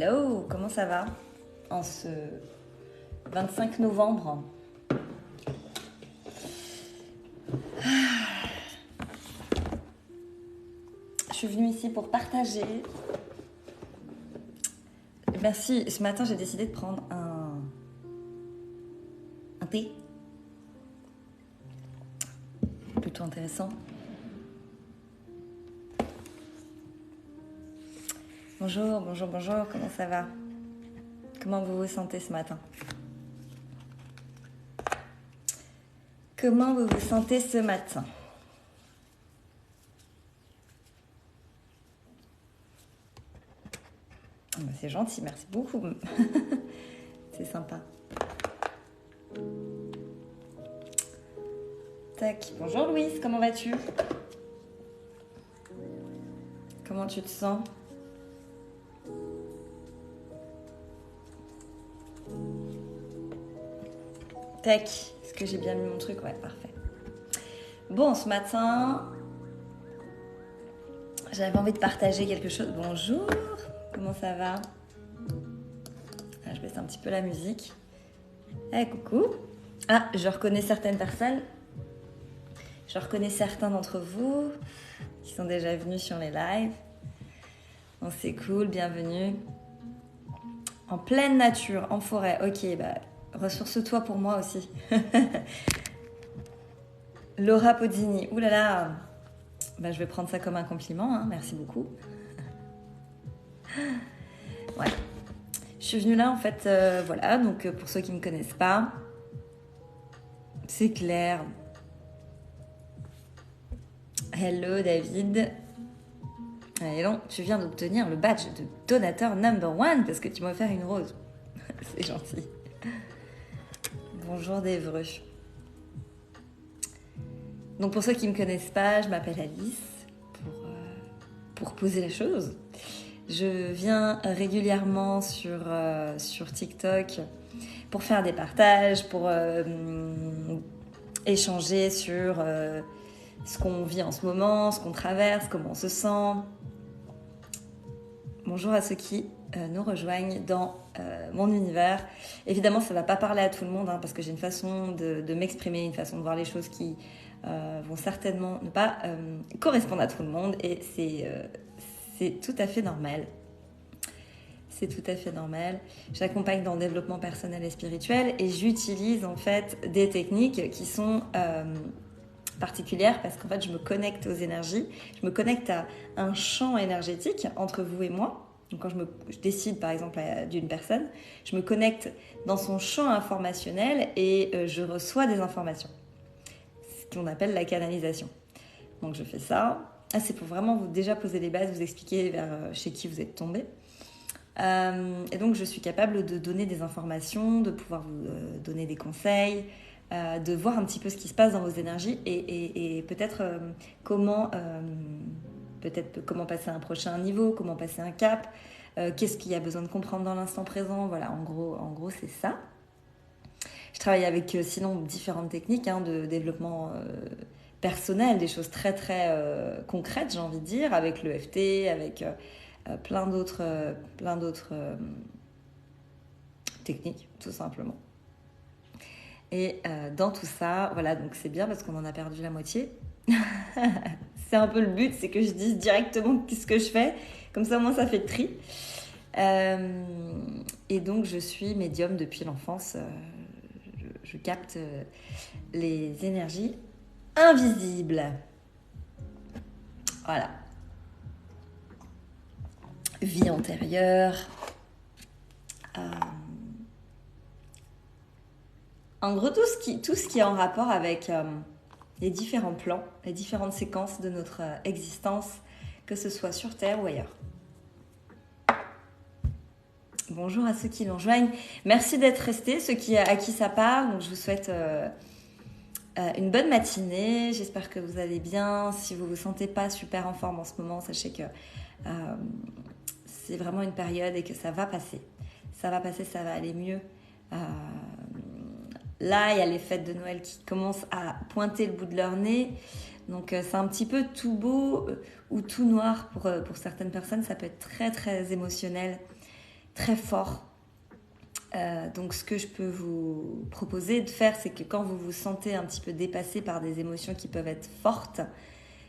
Hello, comment ça va en ce 25 novembre? Je suis venue ici pour partager. Merci, ce matin j'ai décidé de prendre un thé. Plutôt intéressant. Bonjour, comment ça va? Comment vous vous sentez ce matin? Comment vous vous sentez ce matin? C'est gentil, merci beaucoup. C'est sympa. Tac, bonjour Louise, comment vas-tu? Comment tu te sens? Tac, est-ce que j'ai bien mis mon truc? Ouais, parfait. Bon, ce matin, j'avais envie de partager quelque chose. Bonjour, comment ça va? Je baisse un petit peu la musique. Coucou. Ah, je reconnais certaines personnes. Je reconnais certains d'entre vous qui sont déjà venus sur les lives. Bon, c'est cool, bienvenue. En pleine nature, en forêt. Ok, ressource-toi pour moi aussi. Laura Pozzini. Ouh là là. Je vais prendre ça comme un compliment. Hein. Merci beaucoup. Ouais. Je suis venue là en fait. Voilà. Donc pour ceux qui ne me connaissent pas, c'est clair. Hello David. Et donc, tu viens d'obtenir le badge de donateur #1 parce que tu m'as offert une rose. C'est gentil. Bonjour d'Evreux. Donc pour ceux qui ne me connaissent pas, je m'appelle Alice pour poser la chose. Je viens régulièrement sur TikTok pour faire des partages, pour échanger sur ce qu'on vit en ce moment, ce qu'on traverse, comment on se sent. Bonjour à ceux qui nous rejoignent dans mon univers. Évidemment, ça ne va pas parler à tout le monde parce que j'ai une façon de m'exprimer, une façon de voir les choses qui vont certainement ne pas correspondre à tout le monde et c'est tout à fait normal. C'est tout à fait normal. J'accompagne dans le développement personnel et spirituel et j'utilise en fait des techniques qui sont particulière parce qu'en fait je me connecte aux énergies, je me connecte à un champ énergétique entre vous et moi. Donc quand je décide par exemple d'une personne, je me connecte dans son champ informationnel et je reçois des informations, ce qu'on appelle la canalisation. Donc je fais ça. C'est pour vraiment vous déjà poser les bases, vous expliquer chez qui vous êtes tombé. Et donc je suis capable de donner des informations, de pouvoir vous donner des conseils, de voir un petit peu ce qui se passe dans vos énergies et peut-être comment passer à un prochain niveau, comment passer un cap, qu'est-ce qu'il y a besoin de comprendre dans l'instant présent. Voilà, en gros c'est ça. Je travaille avec sinon différentes techniques de développement personnel, des choses très très concrètes, j'ai envie de dire, avec l'EFT, avec plein d'autres techniques, tout simplement. Et dans tout ça, voilà, donc c'est bien parce qu'on en a perdu la moitié. C'est un peu le but, c'est que je dise directement ce que je fais. Comme ça, au moins, ça fait le tri. Et donc, je suis médium depuis l'enfance. Je capte les énergies invisibles. Voilà. Vie antérieure. En gros, tout ce qui est en rapport avec les différents plans, les différentes séquences de notre existence, que ce soit sur Terre ou ailleurs. Bonjour à ceux qui nous rejoignent. Merci d'être restés, ceux à qui ça parle. Donc, je vous souhaite une bonne matinée. J'espère que vous allez bien. Si vous ne vous sentez pas super en forme en ce moment, sachez que c'est vraiment une période et que ça va passer. Ça va passer, ça va aller mieux. Là, il y a les fêtes de Noël qui commencent à pointer le bout de leur nez. Donc, c'est un petit peu tout beau ou tout noir pour certaines personnes. Ça peut être très, très émotionnel. très fort. Donc ce que je peux vous proposer de faire, c'est que quand vous vous sentez un petit peu dépassé par des émotions qui peuvent être fortes,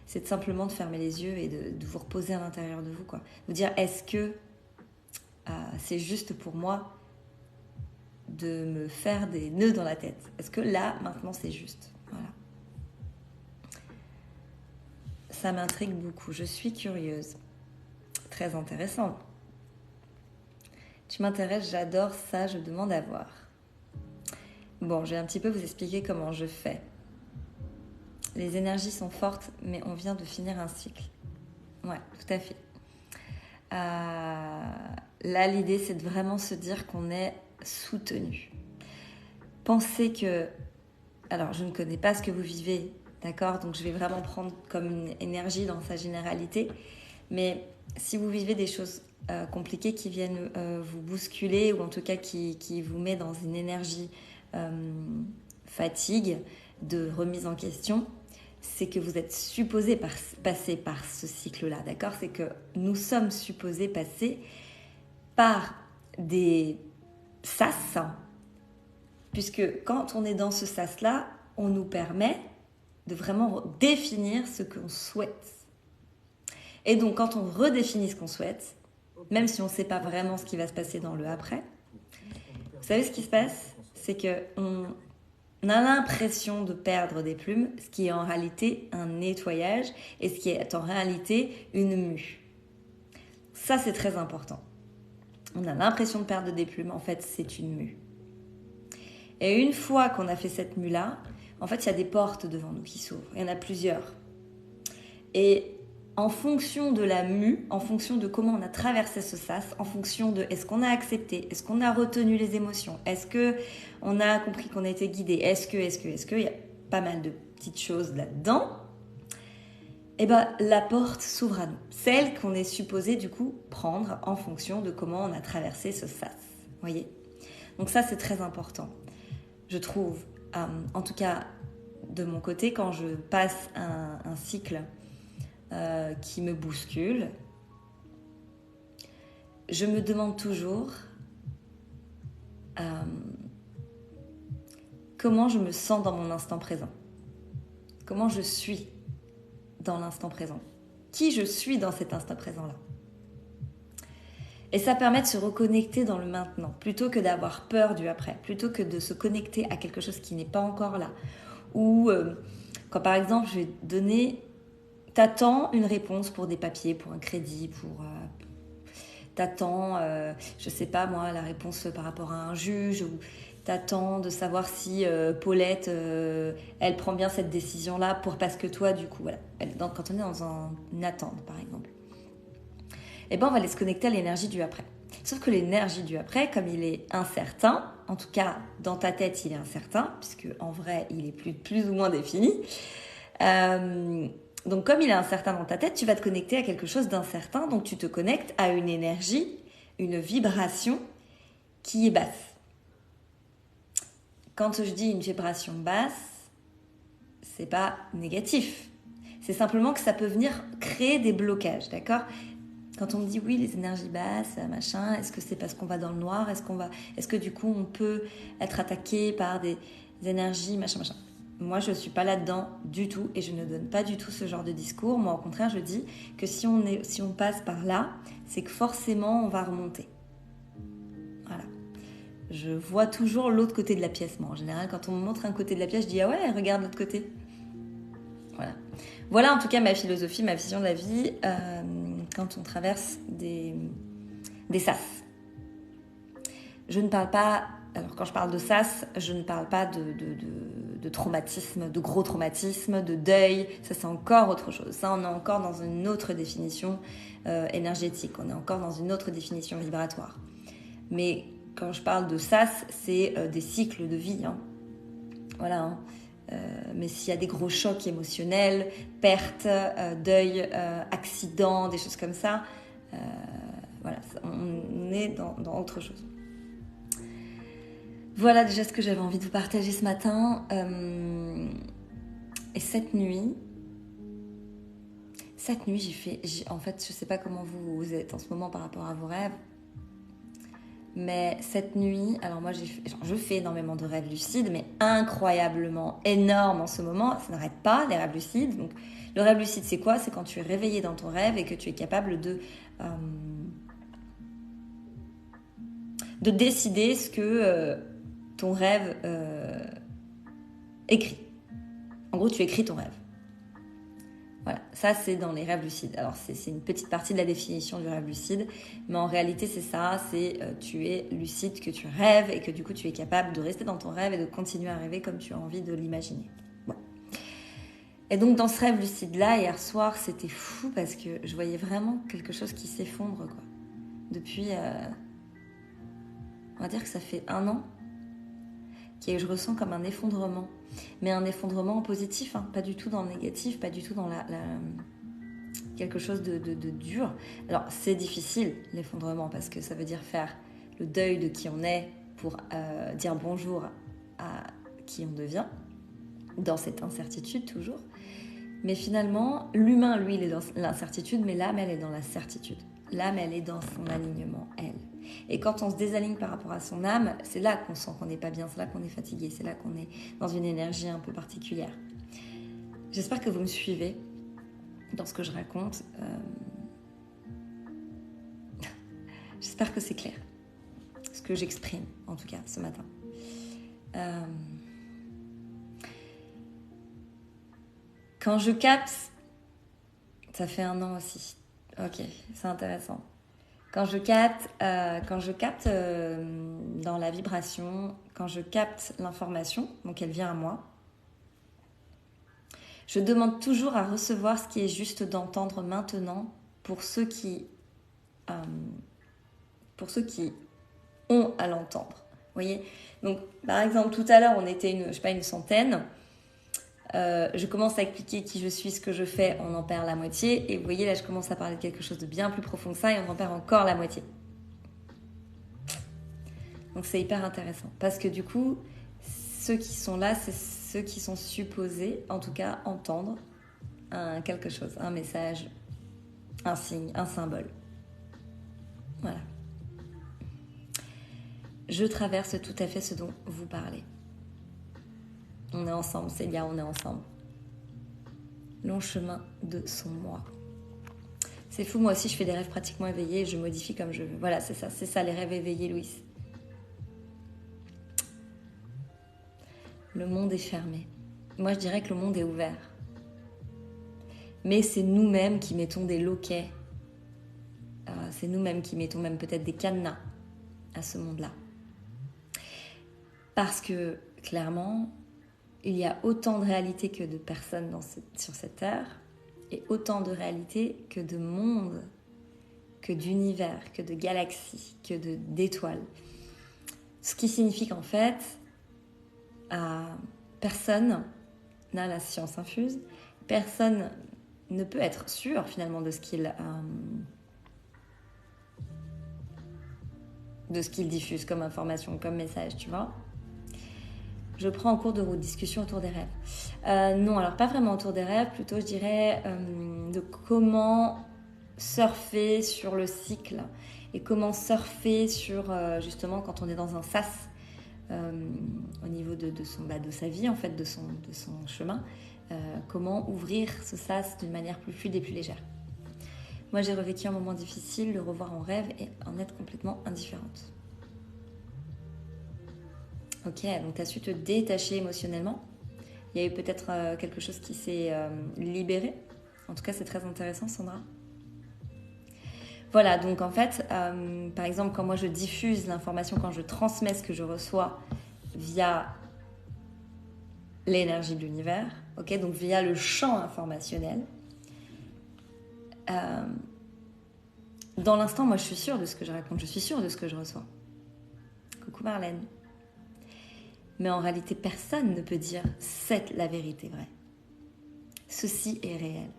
c'est de simplement de fermer les yeux et de vous reposer à l'intérieur de vous, quoi. Vous dire, est-ce que c'est juste pour moi de me faire des nœuds dans la tête? Est-ce que là, maintenant, c'est juste? Voilà. Ça m'intrigue beaucoup. Je suis curieuse. Très intéressant. Tu m'intéresses, j'adore ça, je demande à voir. Bon, je vais un petit peu vous expliquer comment je fais. Les énergies sont fortes, mais on vient de finir un cycle. Ouais, tout à fait. Là, l'idée, c'est de vraiment se dire qu'on est soutenu. Pensez que... Alors, je ne connais pas ce que vous vivez, d'accord? Donc, je vais vraiment prendre comme une énergie dans sa généralité. Mais si vous vivez des choses compliquées qui viennent vous bousculer, ou en tout cas qui vous met dans une énergie fatigue, de remise en question, c'est que vous êtes supposé passer par ce cycle-là, d'accord? C'est que nous sommes supposés passer par des sas, puisque quand on est dans ce sas-là, on nous permet de vraiment définir ce qu'on souhaite. Et donc, quand on redéfinit ce qu'on souhaite, même si on ne sait pas vraiment ce qui va se passer dans le après, vous savez ce qui se passe? C'est qu'on a l'impression de perdre des plumes, ce qui est en réalité un nettoyage et ce qui est en réalité une mue. Ça, c'est très important. On a l'impression de perdre des plumes, en fait, c'est une mue. Et une fois qu'on a fait cette mue-là, en fait, il y a des portes devant nous qui s'ouvrent. Il y en a plusieurs. Et en fonction de la mue, en fonction de comment on a traversé ce sas, en fonction de est-ce qu'on a accepté, est-ce qu'on a retenu les émotions, est-ce qu'on a compris qu'on a été guidé, est-ce que, il y a pas mal de petites choses là-dedans, et ben la porte s'ouvre à nous. Celle qu'on est supposé du coup prendre en fonction de comment on a traversé ce sas. Voyez ? Donc ça, c'est très important. Je trouve, en tout cas de mon côté, quand je passe un cycle qui me bouscule, je me demande toujours comment je me sens dans mon instant présent, comment je suis dans l'instant présent, qui je suis dans cet instant présent-là. Et ça permet de se reconnecter dans le maintenant, plutôt que d'avoir peur du après, plutôt que de se connecter à quelque chose qui n'est pas encore là. Ou quand par exemple je vais donner... T'attends une réponse pour des papiers, pour un crédit, t'attends, je sais pas moi, la réponse par rapport à un juge, ou t'attends de savoir si Paulette, elle prend bien cette décision-là parce que toi, du coup, voilà. Quand on est dans une attente, par exemple, eh ben on va aller se connecter à l'énergie du après. Sauf que l'énergie du après, comme il est incertain, en tout cas dans ta tête, il est incertain, puisque en vrai, il est plus ou moins défini. Donc comme il est incertain dans ta tête, tu vas te connecter à quelque chose d'incertain, donc tu te connectes à une énergie, une vibration qui est basse. Quand je dis une vibration basse, c'est pas négatif. C'est simplement que ça peut venir créer des blocages, d'accord ? Quand on me dit oui, les énergies basses, machin, est-ce que c'est parce qu'on va dans le noir ? Est-ce que du coup on peut être attaqué par des énergies, machin. Moi, je ne suis pas là-dedans du tout et je ne donne pas du tout ce genre de discours. Moi, au contraire, je dis que si on passe par là, c'est que forcément, on va remonter. Voilà. Je vois toujours l'autre côté de la pièce. Moi, en général, quand on me montre un côté de la pièce, je dis « Ah ouais, regarde l'autre côté ». Voilà en tout cas ma philosophie, ma vision de la vie quand on traverse des sas. Je ne parle pas... Alors quand je parle de sas, je ne parle pas de traumatisme, de gros traumatisme, de deuil. Ça, c'est encore autre chose. Ça, on est encore dans une autre définition énergétique. On est encore dans une autre définition vibratoire. Mais quand je parle de sas, c'est des cycles de vie. Hein. Voilà. Hein. Mais s'il y a des gros chocs émotionnels, pertes, deuil, accidents, des choses comme ça, voilà, on est dans autre chose. Voilà déjà ce que j'avais envie de vous partager ce matin. Et cette nuit, en fait, je ne sais pas comment vous êtes en ce moment par rapport à vos rêves. Mais cette nuit, alors moi je fais énormément de rêves lucides, mais incroyablement énormes en ce moment, ça n'arrête pas les rêves lucides. Donc le rêve lucide c'est quoi? C'est quand tu es réveillé dans ton rêve et que tu es capable de décider ce que ton rêve écrit. En gros tu écris ton rêve. Voilà, ça c'est dans les rêves lucides. Alors c'est une petite partie de la définition du rêve lucide, mais en réalité c'est ça, c'est tu es lucide, que tu rêves et que du coup tu es capable de rester dans ton rêve et de continuer à rêver comme tu as envie de l'imaginer. Bon. Et donc dans ce rêve lucide là, hier soir c'était fou parce que je voyais vraiment quelque chose qui s'effondre quoi. Depuis, on va dire que ça fait 1 an que je ressens comme un effondrement. Mais un effondrement en positif, hein, pas du tout dans le négatif, pas du tout dans quelque chose de dur. Alors c'est difficile l'effondrement parce que ça veut dire faire le deuil de qui on est pour dire bonjour à qui on devient, dans cette incertitude toujours. Mais finalement, l'humain, lui, il est dans l'incertitude, mais l'âme, elle est dans la certitude. L'âme, elle est dans son alignement, elle. Et quand on se désaligne par rapport à son âme, c'est là qu'on sent qu'on n'est pas bien, c'est là qu'on est fatigué, c'est là qu'on est dans une énergie un peu particulière. J'espère que vous me suivez dans ce que je raconte. J'espère que c'est clair, ce que j'exprime, en tout cas, ce matin. Quand je capte, ça fait 1 an aussi. Ok, c'est intéressant. Quand je capte dans la vibration, quand je capte l'information, donc elle vient à moi, je demande toujours à recevoir ce qui est juste d'entendre maintenant pour ceux qui ont à l'entendre. Vous voyez ? Donc, par exemple, tout à l'heure, on était une centaine. Je commence à expliquer qui je suis, ce que je fais, on en perd la moitié. Et vous voyez, là, je commence à parler de quelque chose de bien plus profond que ça et on en perd encore la moitié. Donc c'est hyper intéressant parce que du coup, ceux qui sont là, c'est ceux qui sont supposés, en tout cas, entendre quelque chose, un message, un signe, un symbole. Voilà. Je traverse tout à fait ce dont vous parlez. On est ensemble, Célia, on est ensemble. Long chemin de son moi. C'est fou, moi aussi je fais des rêves pratiquement éveillés et je modifie comme je veux. Voilà, c'est ça les rêves éveillés, Louise. Le monde est fermé. Moi je dirais que le monde est ouvert. Mais c'est nous-mêmes qui mettons des loquets. C'est nous-mêmes qui mettons même peut-être des cadenas à ce monde-là. Parce que clairement, il y a autant de réalités que de personnes sur cette terre et autant de réalités que de mondes, que d'univers, que de galaxies, que d'étoiles. Ce qui signifie qu'en fait, personne n'a la science infuse, personne ne peut être sûr finalement de ce qu'il diffuse comme information, comme message, tu vois. Je prends en cours de route, discussion autour des rêves. Non, alors pas vraiment autour des rêves, plutôt je dirais de comment surfer sur le cycle et comment surfer sur justement quand on est dans un sas au niveau de sa vie en fait, de son chemin, comment ouvrir ce sas d'une manière plus fluide et plus légère. Moi j'ai revécu un moment difficile, le revoir en rêve et en être complètement indifférente. Ok, donc tu as su te détacher émotionnellement. Il y a eu peut-être quelque chose qui s'est libéré. En tout cas, c'est très intéressant, Sandra. Voilà, donc en fait, par exemple, quand moi je diffuse l'information, quand je transmets ce que je reçois via l'énergie de l'univers, ok, donc via le champ informationnel, dans l'instant, moi je suis sûre de ce que je raconte, je suis sûre de ce que je reçois. Coucou Marlène. Mais en réalité, personne ne peut dire « c'est la vérité vraie ». Ceci est réel.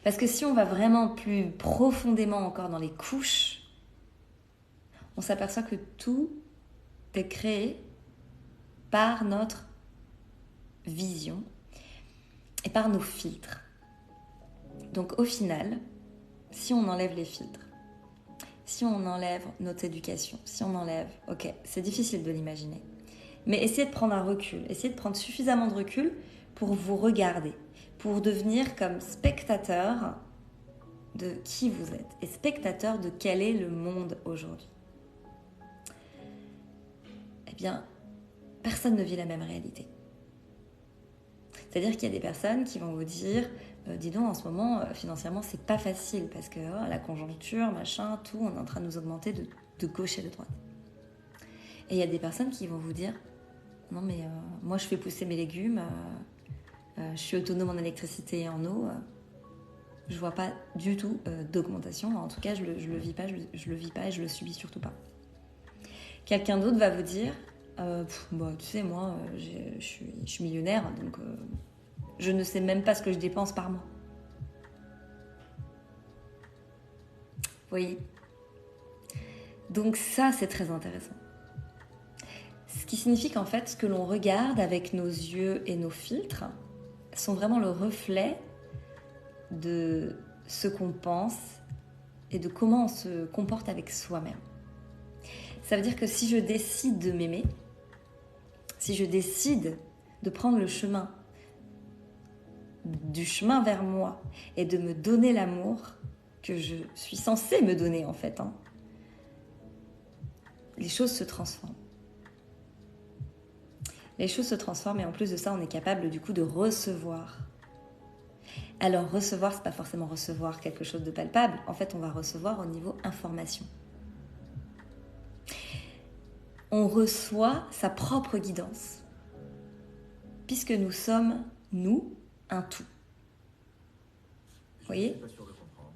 Parce que si on va vraiment plus profondément encore dans les couches, on s'aperçoit que tout est créé par notre vision et par nos filtres. Donc au final, si on enlève les filtres, si on enlève notre éducation, si on enlève, ok, c'est difficile de l'imaginer, mais essayez de prendre un recul, essayez de prendre suffisamment de recul pour vous regarder, pour devenir comme spectateur de qui vous êtes et spectateur de quel est le monde aujourd'hui. Eh bien, personne ne vit la même réalité. C'est-à-dire qu'il y a des personnes qui vont vous dire dis donc, en ce moment, financièrement, c'est pas facile parce que la conjoncture, machin, tout, on est en train de nous augmenter de gauche et de droite. Et il y a des personnes qui vont vous dire non, mais moi, je fais pousser mes légumes, je suis autonome en électricité et en eau, je vois pas du tout d'augmentation. En tout cas, je le vis pas, je le vis pas et je le subis surtout pas. Quelqu'un d'autre va vous dire tu sais, moi, je suis millionnaire, donc je ne sais même pas ce que je dépense par mois. Vous voyez ? Donc ça, c'est très intéressant. Ce qui signifie qu'en fait, ce que l'on regarde avec nos yeux et nos filtres sont vraiment le reflet de ce qu'on pense et de comment on se comporte avec soi-même. Ça veut dire que si je décide de m'aimer, si je décide de prendre le chemin vers moi et de me donner l'amour que je suis censée me donner en fait, les choses se transforment. Les choses se transforment et en plus de ça, on est capable du coup de recevoir. Alors recevoir, c'est pas forcément recevoir quelque chose de palpable. En fait, on va recevoir au niveau information. On reçoit sa propre guidance, puisque nous sommes, nous, un tout. Vous voyez ? Je suis pas sûr de comprendre.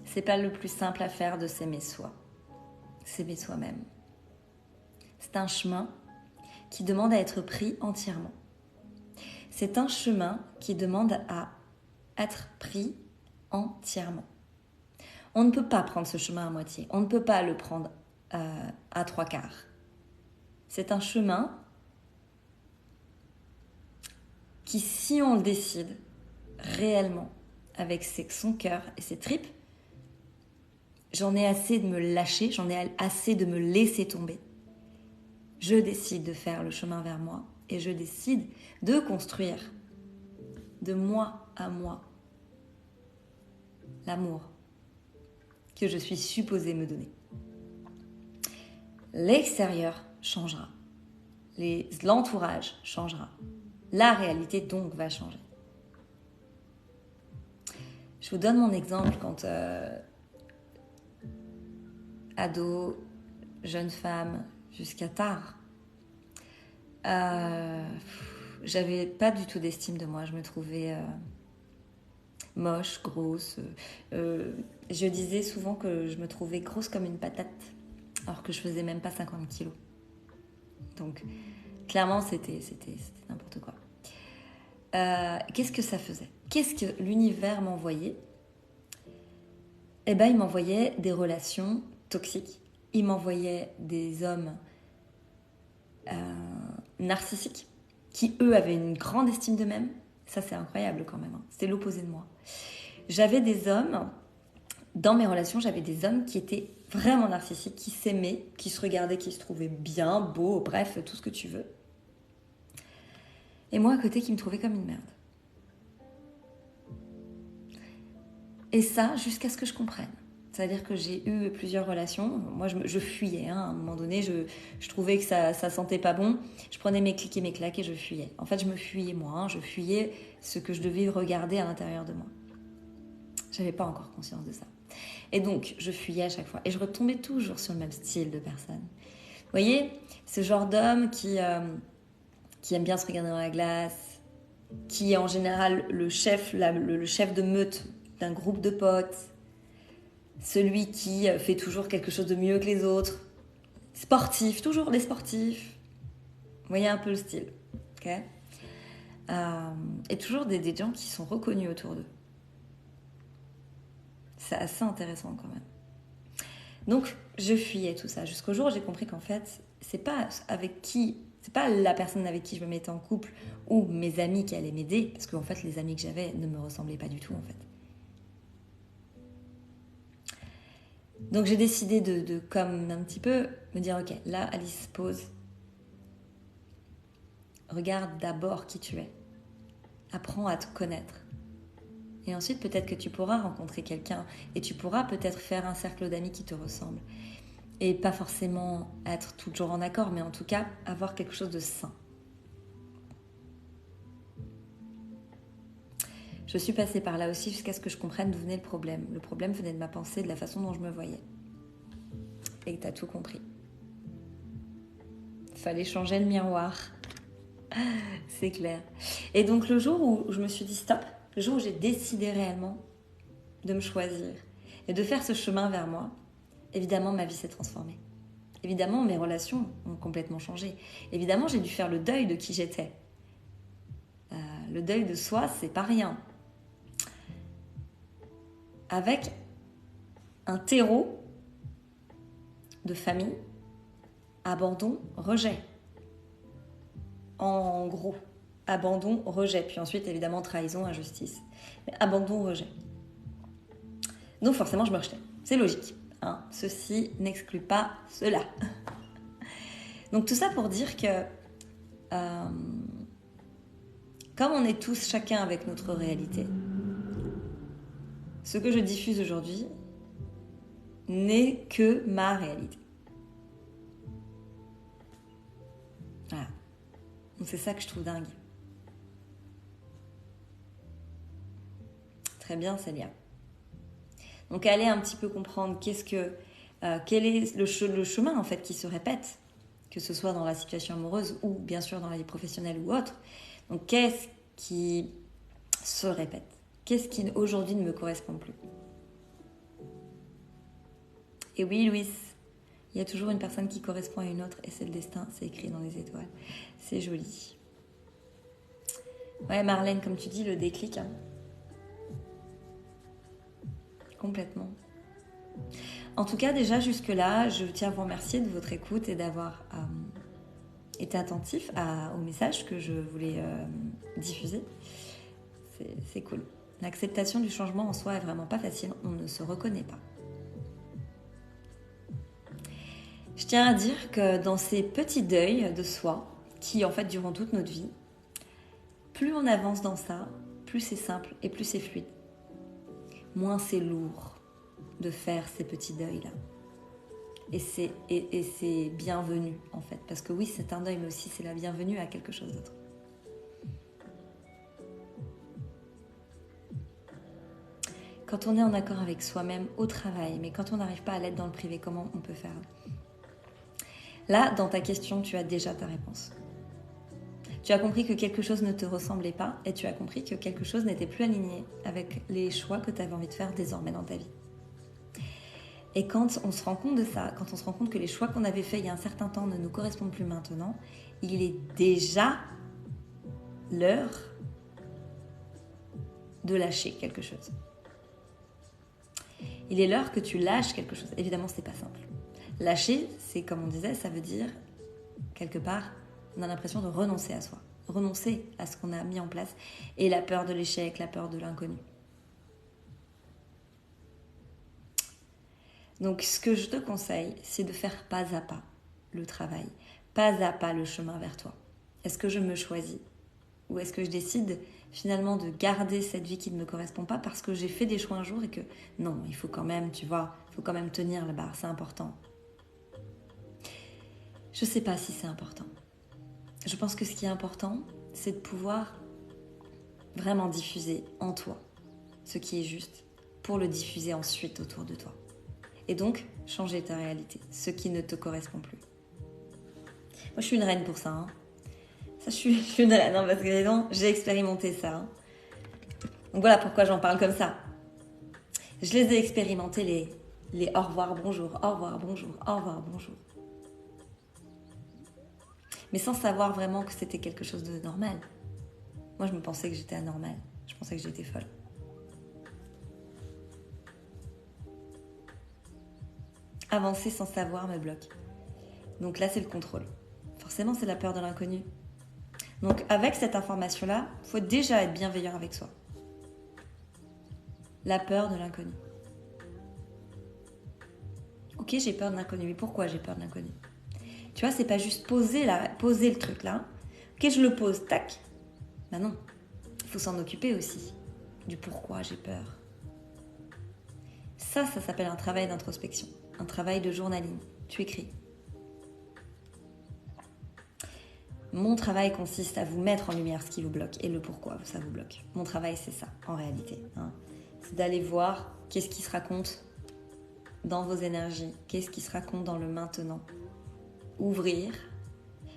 C'est pas le plus simple à faire de s'aimer soi. S'aimer soi-même. C'est un chemin qui demande à être pris entièrement. C'est un chemin qui demande à être pris entièrement. On ne peut pas prendre ce chemin à moitié. On ne peut pas le prendre à 3/4. C'est un chemin qui, si on le décide réellement, avec son cœur et ses tripes, j'en ai assez de me lâcher, j'en ai assez de me laisser tomber. Je décide de faire le chemin vers moi et je décide de construire de moi à moi l'amour que je suis supposée me donner. L'extérieur changera, l'entourage changera, la réalité donc va changer. Je vous donne mon exemple quand ado, jeune femme, jusqu'à tard, j'avais pas du tout d'estime de moi. Je me trouvais moche, grosse. Je disais souvent que je me trouvais grosse comme une patate, alors que je faisais même pas 50 kilos. Donc, clairement, c'était n'importe quoi. Qu'est-ce que ça faisait ? Qu'est-ce que l'univers m'envoyait ? Eh ben, il m'envoyait des relations toxiques. Il m'envoyait des hommes narcissiques qui, eux, avaient une grande estime d'eux-mêmes. Ça, c'est incroyable quand même. C'est l'opposé de moi. J'avais des hommes, dans mes relations, j'avais des hommes qui étaient vraiment narcissiques, qui s'aimaient, qui se regardaient, qui se trouvaient bien, beaux, bref, tout ce que tu veux. Et moi, à côté, qui me trouvais comme une merde. Et ça, jusqu'à ce que je comprenne. C'est-à-dire que j'ai eu plusieurs relations. Moi, je fuyais. À un moment donné, je trouvais que ça sentait pas bon. Je prenais mes clics et mes claques et je fuyais. En fait, je me fuyais moi. Je fuyais ce que je devais regarder à l'intérieur de moi. J'avais pas encore conscience de ça. Et donc, je fuyais à chaque fois. Et je retombais toujours sur le même style de personne. Vous voyez, ce genre d'homme qui aime bien se regarder dans la glace, qui est en général le chef de meute d'un groupe de potes, celui qui fait toujours quelque chose de mieux que les autres, sportif, toujours les sportifs. Vous voyez un peu le style, ok ? Et toujours des gens qui sont reconnus autour d'eux. C'est assez intéressant quand même. Donc, je fuyais tout ça jusqu'au jour où j'ai compris qu'en fait, c'est pas avec qui C'est pas la personne avec qui je me mettais en couple ou mes amis qui allaient m'aider, parce qu'en fait, les amis que j'avais ne me ressemblaient pas du tout, en fait. Donc j'ai décidé de comme un petit peu me dire, ok, là, Alice, pause. Regarde d'abord qui tu es. Apprends à te connaître. Et ensuite, peut-être que tu pourras rencontrer quelqu'un et tu pourras peut-être faire un cercle d'amis qui te ressemble. Et pas forcément être toujours en accord, mais en tout cas, avoir quelque chose de sain. Je suis passée par là aussi jusqu'à ce que je comprenne d'où venait le problème. Le problème venait de ma pensée, de la façon dont je me voyais. Et que tu as tout compris. Fallait changer le miroir. C'est clair. Et donc le jour où je me suis dit stop, le jour où j'ai décidé réellement de me choisir et de faire ce chemin vers moi, évidemment ma vie s'est transformée. Évidemment mes relations ont complètement changé. Évidemment j'ai dû faire le deuil de qui j'étais. Le deuil de soi, c'est pas rien. Avec un terreau de famille, abandon, rejet. En gros, abandon, rejet. Puis ensuite, évidemment, trahison, injustice. Mais abandon, rejet. Donc forcément, je me rejetais. C'est logique. Hein. Ceci n'exclut pas cela. Donc tout ça pour dire que comme on est tous chacun avec notre réalité, ce que je diffuse aujourd'hui n'est que ma réalité. Voilà. Donc c'est ça que je trouve dingue. Très bien, Célia. Donc allez un petit peu comprendre quel est le chemin en fait qui se répète, que ce soit dans la situation amoureuse ou bien sûr dans la vie professionnelle ou autre. Donc qu'est-ce qui se répète? Qu'est-ce qui aujourd'hui ne me correspond plus? Et oui, Louis, il y a toujours une personne qui correspond à une autre et c'est le destin, c'est écrit dans les étoiles. C'est joli. Ouais, Marlène, comme tu dis, le déclic. Hein. Complètement. En tout cas, déjà jusque-là, je tiens à vous remercier de votre écoute et d'avoir été attentif au message que je voulais diffuser. C'est cool. L'acceptation du changement en soi est vraiment pas facile, on ne se reconnaît pas. Je tiens à dire que dans ces petits deuils de soi, qui en fait durent toute notre vie, plus on avance dans ça, plus c'est simple et plus c'est fluide. Moins c'est lourd de faire ces petits deuils-là. Et c'est bienvenu en fait, parce que oui, c'est un deuil, mais aussi c'est la bienvenue à quelque chose d'autre. Quand on est en accord avec soi-même au travail, mais quand on n'arrive pas à l'être dans le privé, comment on peut faire? Là, dans ta question, tu as déjà ta réponse. Tu as compris que quelque chose ne te ressemblait pas et tu as compris que quelque chose n'était plus aligné avec les choix que tu avais envie de faire désormais dans ta vie. Et quand on se rend compte de ça, quand on se rend compte que les choix qu'on avait faits il y a un certain temps ne nous correspondent plus maintenant, il est déjà l'heure de lâcher quelque chose. Il est l'heure que tu lâches quelque chose. Évidemment, c'est pas simple. Lâcher, c'est comme on disait, ça veut dire, quelque part, on a l'impression de renoncer à soi, renoncer à ce qu'on a mis en place et la peur de l'échec, la peur de l'inconnu. Donc, ce que je te conseille, c'est de faire pas à pas le travail, pas à pas le chemin vers toi. Est-ce que je me choisis? Ou est-ce que je décide finalement de garder cette vie qui ne me correspond pas parce que j'ai fait des choix un jour et que non, il faut quand même, tu vois, il faut quand même tenir la barre, c'est important. Je ne sais pas si c'est important. Je pense que ce qui est important, c'est de pouvoir vraiment diffuser en toi ce qui est juste pour le diffuser ensuite autour de toi. Et donc, changer ta réalité, ce qui ne te correspond plus. Moi, je suis une reine pour ça. Hein. Ça, je suis une reine, hein, parce que j'ai expérimenté ça. Hein. Donc voilà pourquoi j'en parle comme ça. Je les ai expérimentés, les au revoir, bonjour, au revoir, bonjour, au revoir, bonjour. Mais sans savoir vraiment que c'était quelque chose de normal. Moi, je me pensais que j'étais anormale. Je pensais que j'étais folle. Avancer sans savoir me bloque. Donc là, c'est le contrôle. Forcément, c'est la peur de l'inconnu. Donc, avec cette information-là, il faut déjà être bienveillant avec soi. La peur de l'inconnu. Ok, j'ai peur de l'inconnu. Mais pourquoi j'ai peur de l'inconnu? Tu vois, c'est pas juste poser le truc là. Ok, je le pose, tac. Ben non, il faut s'en occuper aussi. Du pourquoi j'ai peur. Ça s'appelle un travail d'introspection. Un travail de journaling. Tu écris. Mon travail consiste à vous mettre en lumière ce qui vous bloque et le pourquoi ça vous bloque. Mon travail, c'est ça, en réalité. C'est d'aller voir qu'est-ce qui se raconte dans vos énergies, qu'est-ce qui se raconte dans le maintenant. Ouvrir.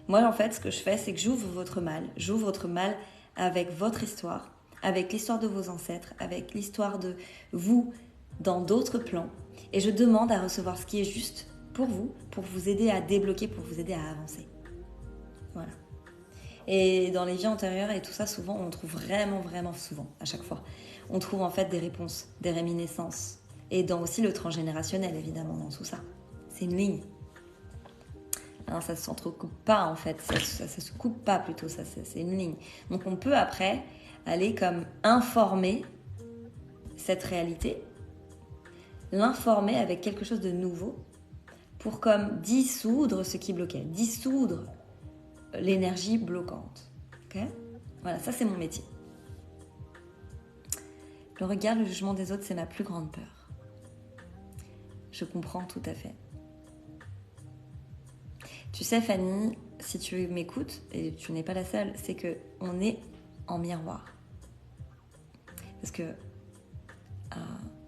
Moi, en fait, ce que je fais, c'est que j'ouvre votre mal. J'ouvre votre mal avec votre histoire, avec l'histoire de vos ancêtres, avec l'histoire de vous dans d'autres plans. Et je demande à recevoir ce qui est juste pour vous aider à débloquer, pour vous aider à avancer. Voilà. Et dans les vies antérieures et tout ça, souvent, on trouve vraiment souvent, à chaque fois, on trouve en fait des réponses, des réminiscences. Et dans aussi le transgénérationnel, évidemment, dans tout ça. C'est une ligne. Alors, ça ne s'entrecoupe pas, en fait. Ça se coupe pas, plutôt. C'est une ligne. Donc, on peut, après, aller comme informer cette réalité, l'informer avec quelque chose de nouveau, pour comme dissoudre ce qui bloquait, dissoudre l'énergie bloquante. Okay? Voilà, ça c'est mon métier. Le regard, le jugement des autres, c'est ma plus grande peur. Je comprends tout à fait. Tu sais, Fanny, si tu m'écoutes, et tu n'es pas la seule, c'est qu'on est en miroir. Parce que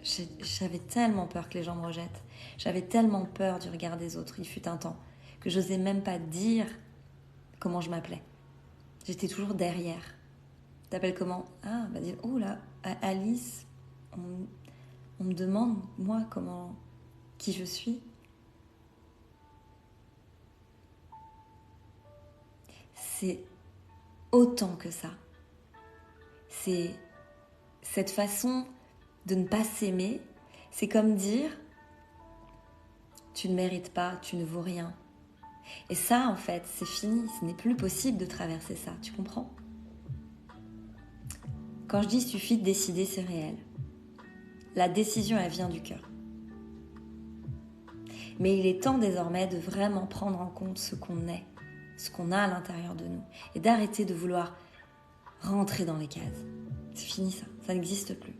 j'avais tellement peur que les gens me rejettent. J'avais tellement peur du regard des autres. Il fut un temps que je n'osais même pas dire comment je m'appelais. J'étais toujours derrière. T'appelles comment? Ah, bah dire, oh là, Alice, on me demande, moi, qui je suis. C'est autant que ça. C'est cette façon de ne pas s'aimer. C'est comme dire, tu ne mérites pas, tu ne vaux rien. Et ça, en fait, c'est fini. Ce n'est plus possible de traverser ça. Tu comprends? Quand je dis il suffit de décider, c'est réel. La décision, elle vient du cœur. Mais il est temps désormais de vraiment prendre en compte ce qu'on est, ce qu'on a à l'intérieur de nous, et d'arrêter de vouloir rentrer dans les cases. C'est fini ça, ça n'existe plus.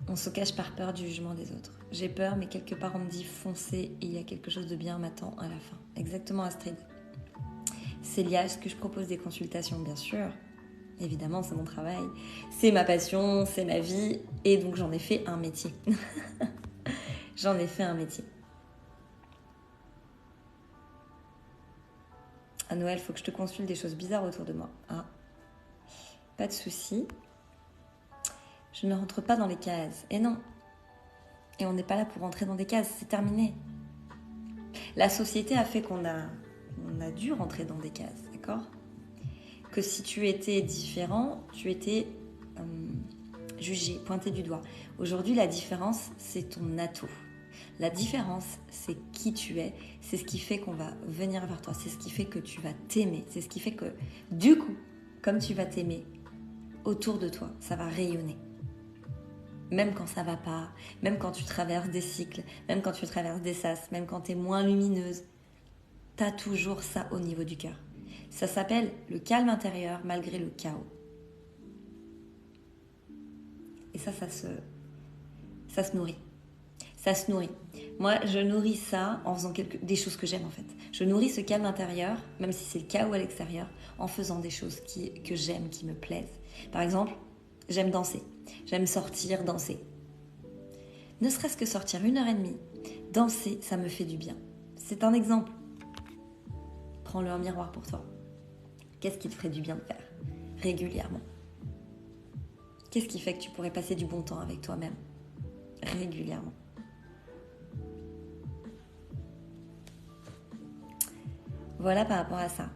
On se cache par peur du jugement des autres. J'ai peur, mais quelque part on me dit foncez et il y a quelque chose de bien m'attend à la fin. Exactement, Astrid. Célia, est-ce que je propose des consultations? Bien sûr. Évidemment, c'est mon travail. C'est ma passion, c'est ma vie. Et donc, j'en ai fait un métier. J'en ai fait un métier. À Noël, il faut que je te consulte des choses bizarres autour de moi. Ah, pas de souci. Je ne rentre pas dans les cases. Et non. Et on n'est pas là pour rentrer dans des cases. C'est terminé. La société a fait qu'on a dû rentrer dans des cases, d'accord? Que si tu étais différent, tu étais jugé, pointé du doigt. Aujourd'hui, la différence, c'est ton atout. La différence, c'est qui tu es. C'est ce qui fait qu'on va venir vers toi. C'est ce qui fait que tu vas t'aimer. C'est ce qui fait que, du coup, comme tu vas t'aimer, autour de toi, ça va rayonner. Même quand ça va pas, même quand tu traverses des cycles, même quand tu traverses des sas, même quand tu es moins lumineuse, tu as toujours ça au niveau du cœur. Ça s'appelle le calme intérieur malgré le chaos. Et ça se nourrit. Ça se nourrit. Moi, je nourris ça en faisant des choses que j'aime en fait. Je nourris ce calme intérieur, même si c'est le chaos à l'extérieur, en faisant des choses que j'aime, qui me plaisent. Par exemple, j'aime danser. J'aime sortir, danser. Ne serait-ce que sortir 1h30, danser, ça me fait du bien. C'est un exemple. Prends-le en miroir pour toi. Qu'est-ce qui te ferait du bien de faire régulièrement? Qu'est-ce qui fait que tu pourrais passer du bon temps avec toi-même régulièrement? Voilà par rapport à ça.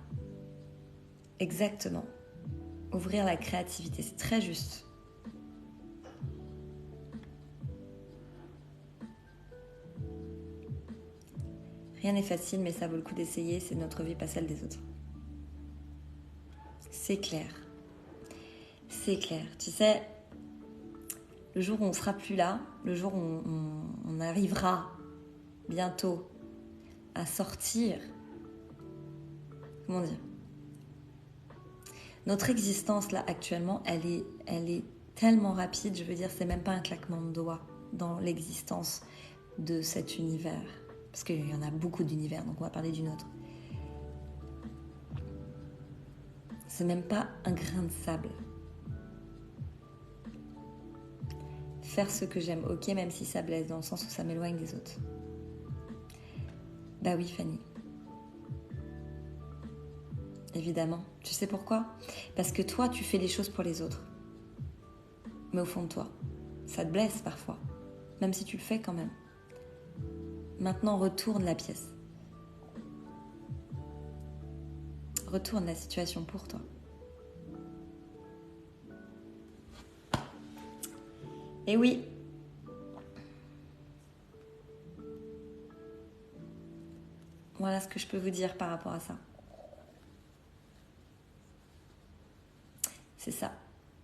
Exactement. Ouvrir la créativité, c'est très juste. Rien n'est facile, mais ça vaut le coup d'essayer. C'est notre vie, pas celle des autres. C'est clair. C'est clair. Tu sais, le jour où on ne sera plus là, le jour où on arrivera bientôt à sortir, comment dire, notre existence là actuellement, elle est tellement rapide, je veux dire, c'est même pas un claquement de doigts dans l'existence de cet univers. Parce qu'il y en a beaucoup d'univers, donc on va parler d'une autre. C'est même pas un grain de sable. Faire ce que j'aime, ok, même si ça blesse, dans le sens où ça m'éloigne des autres. Bah oui, Fanny. Évidemment. Tu sais pourquoi ? Parce que toi, tu fais les choses pour les autres. Mais au fond de toi, ça te blesse parfois. Même si tu le fais quand même. Maintenant, retourne la pièce. Retourne la situation pour toi. Et oui. Voilà ce que je peux vous dire par rapport à ça. C'est ça.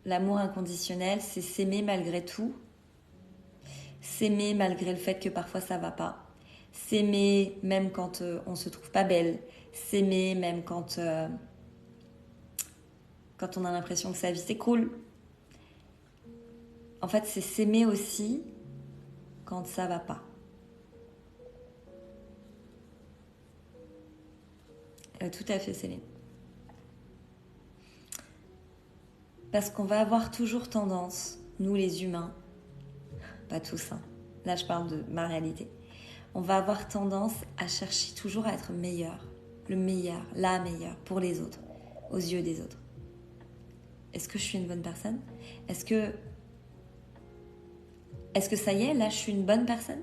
L'amour inconditionnel, c'est s'aimer malgré tout. S'aimer malgré le fait que parfois ça va pas. S'aimer même quand on se trouve pas belle. S'aimer même quand on a l'impression que sa vie s'écroule. En fait, c'est s'aimer aussi quand ça va pas. Tout à fait, Céline. Parce qu'on va avoir toujours tendance, nous les humains, pas tous, hein. Là je parle de ma réalité, on va avoir tendance à chercher toujours à être meilleur, le meilleur, la meilleure pour les autres, aux yeux des autres. Est-ce que je suis une bonne personne ? Est-ce que ça y est, là je suis une bonne personne ?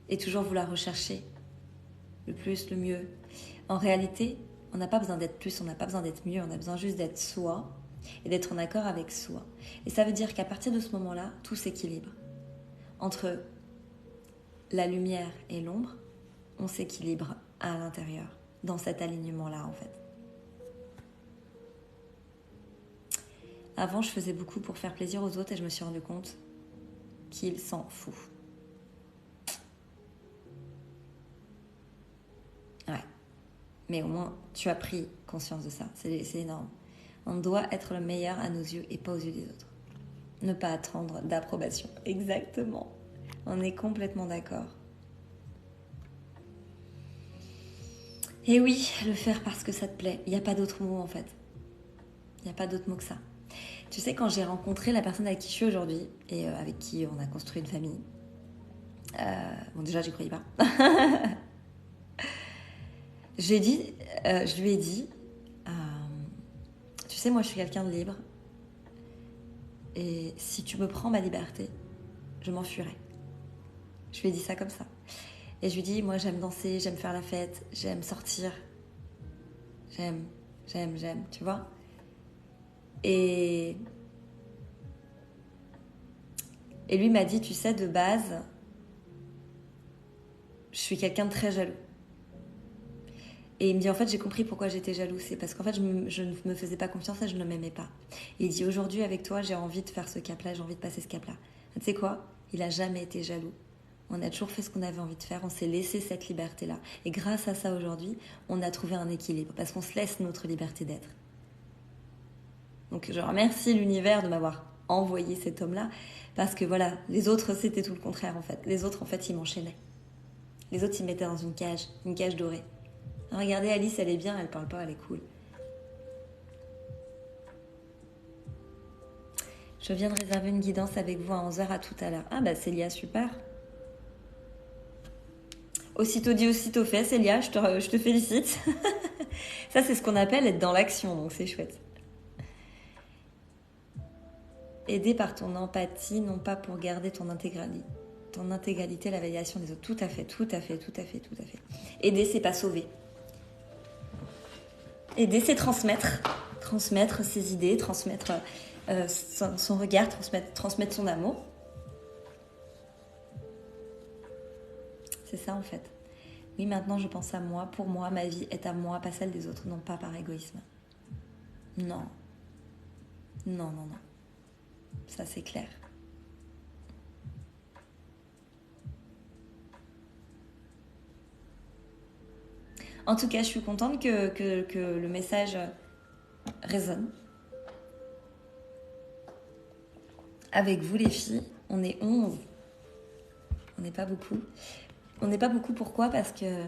Et toujours vouloir rechercher le plus, le mieux. En réalité, on n'a pas besoin d'être plus, on n'a pas besoin d'être mieux, on a besoin juste d'être soi et d'être en accord avec soi. Et ça veut dire qu'à partir de ce moment-là, tout s'équilibre. Entre la lumière et l'ombre, on s'équilibre à l'intérieur, dans cet alignement-là en fait. Avant, je faisais beaucoup pour faire plaisir aux autres et je me suis rendu compte qu'ils s'en foutent. Ouais. Mais au moins, tu as pris conscience de ça. C'est énorme. On doit être le meilleur à nos yeux et pas aux yeux des autres. Ne pas attendre d'approbation. Exactement. On est complètement d'accord. Et oui, le faire parce que ça te plaît. Il n'y a pas d'autre mot en fait. Il n'y a pas d'autre mot que ça. Tu sais, quand j'ai rencontré la personne avec qui je suis aujourd'hui et avec qui on a construit une famille, bon déjà j'y croyais pas. Je lui ai dit, tu sais, moi je suis quelqu'un de libre et si tu me prends ma liberté, je m'enfuirai. Je lui ai dit ça comme ça. Et je lui ai dit, moi j'aime danser, j'aime faire la fête, j'aime sortir. J'aime, tu vois. Et lui m'a dit, tu sais, de base, je suis quelqu'un de très jaloux. Et il me dit, en fait, j'ai compris pourquoi j'étais jaloux. C'est parce qu'en fait, je ne me faisais pas confiance et je ne m'aimais pas. Et il dit, aujourd'hui, avec toi, j'ai envie de faire ce cap-là, j'ai envie de passer ce cap-là. Tu sais quoi ? Il n'a jamais été jaloux. On a toujours fait ce qu'on avait envie de faire, on s'est laissé cette liberté-là. Et grâce à ça, aujourd'hui, on a trouvé un équilibre. Parce qu'on se laisse notre liberté d'être. Donc, je remercie l'univers de m'avoir envoyé cet homme-là. Parce que voilà, les autres, c'était tout le contraire, en fait. Les autres, en fait, ils m'enchaînaient. Les autres, ils me mettaient dans une cage dorée. Regardez, Alice, elle est bien, elle parle pas, elle est cool. Je viens de réserver une guidance avec vous à 11h à tout à l'heure. Ah bah Célia, super. Aussitôt dit, aussitôt fait, Célia, je te félicite. Ça, c'est ce qu'on appelle être dans l'action, donc c'est chouette. Aider par ton empathie, non pas pour garder ton intégralité, la validation des autres. Tout à fait. Aider, c'est pas sauver. Aider, c'est transmettre ses idées, transmettre son regard, transmettre son amour. C'est ça en fait. Oui, maintenant je pense à moi. Pour moi, ma vie est à moi, pas celle des autres. Non, pas par égoïsme. Non. Non, non, non. Ça, c'est clair. En tout cas, je suis contente que le message résonne. Avec vous, les filles, on est 11. On n'est pas beaucoup. On n'est pas beaucoup, pourquoi? Parce que,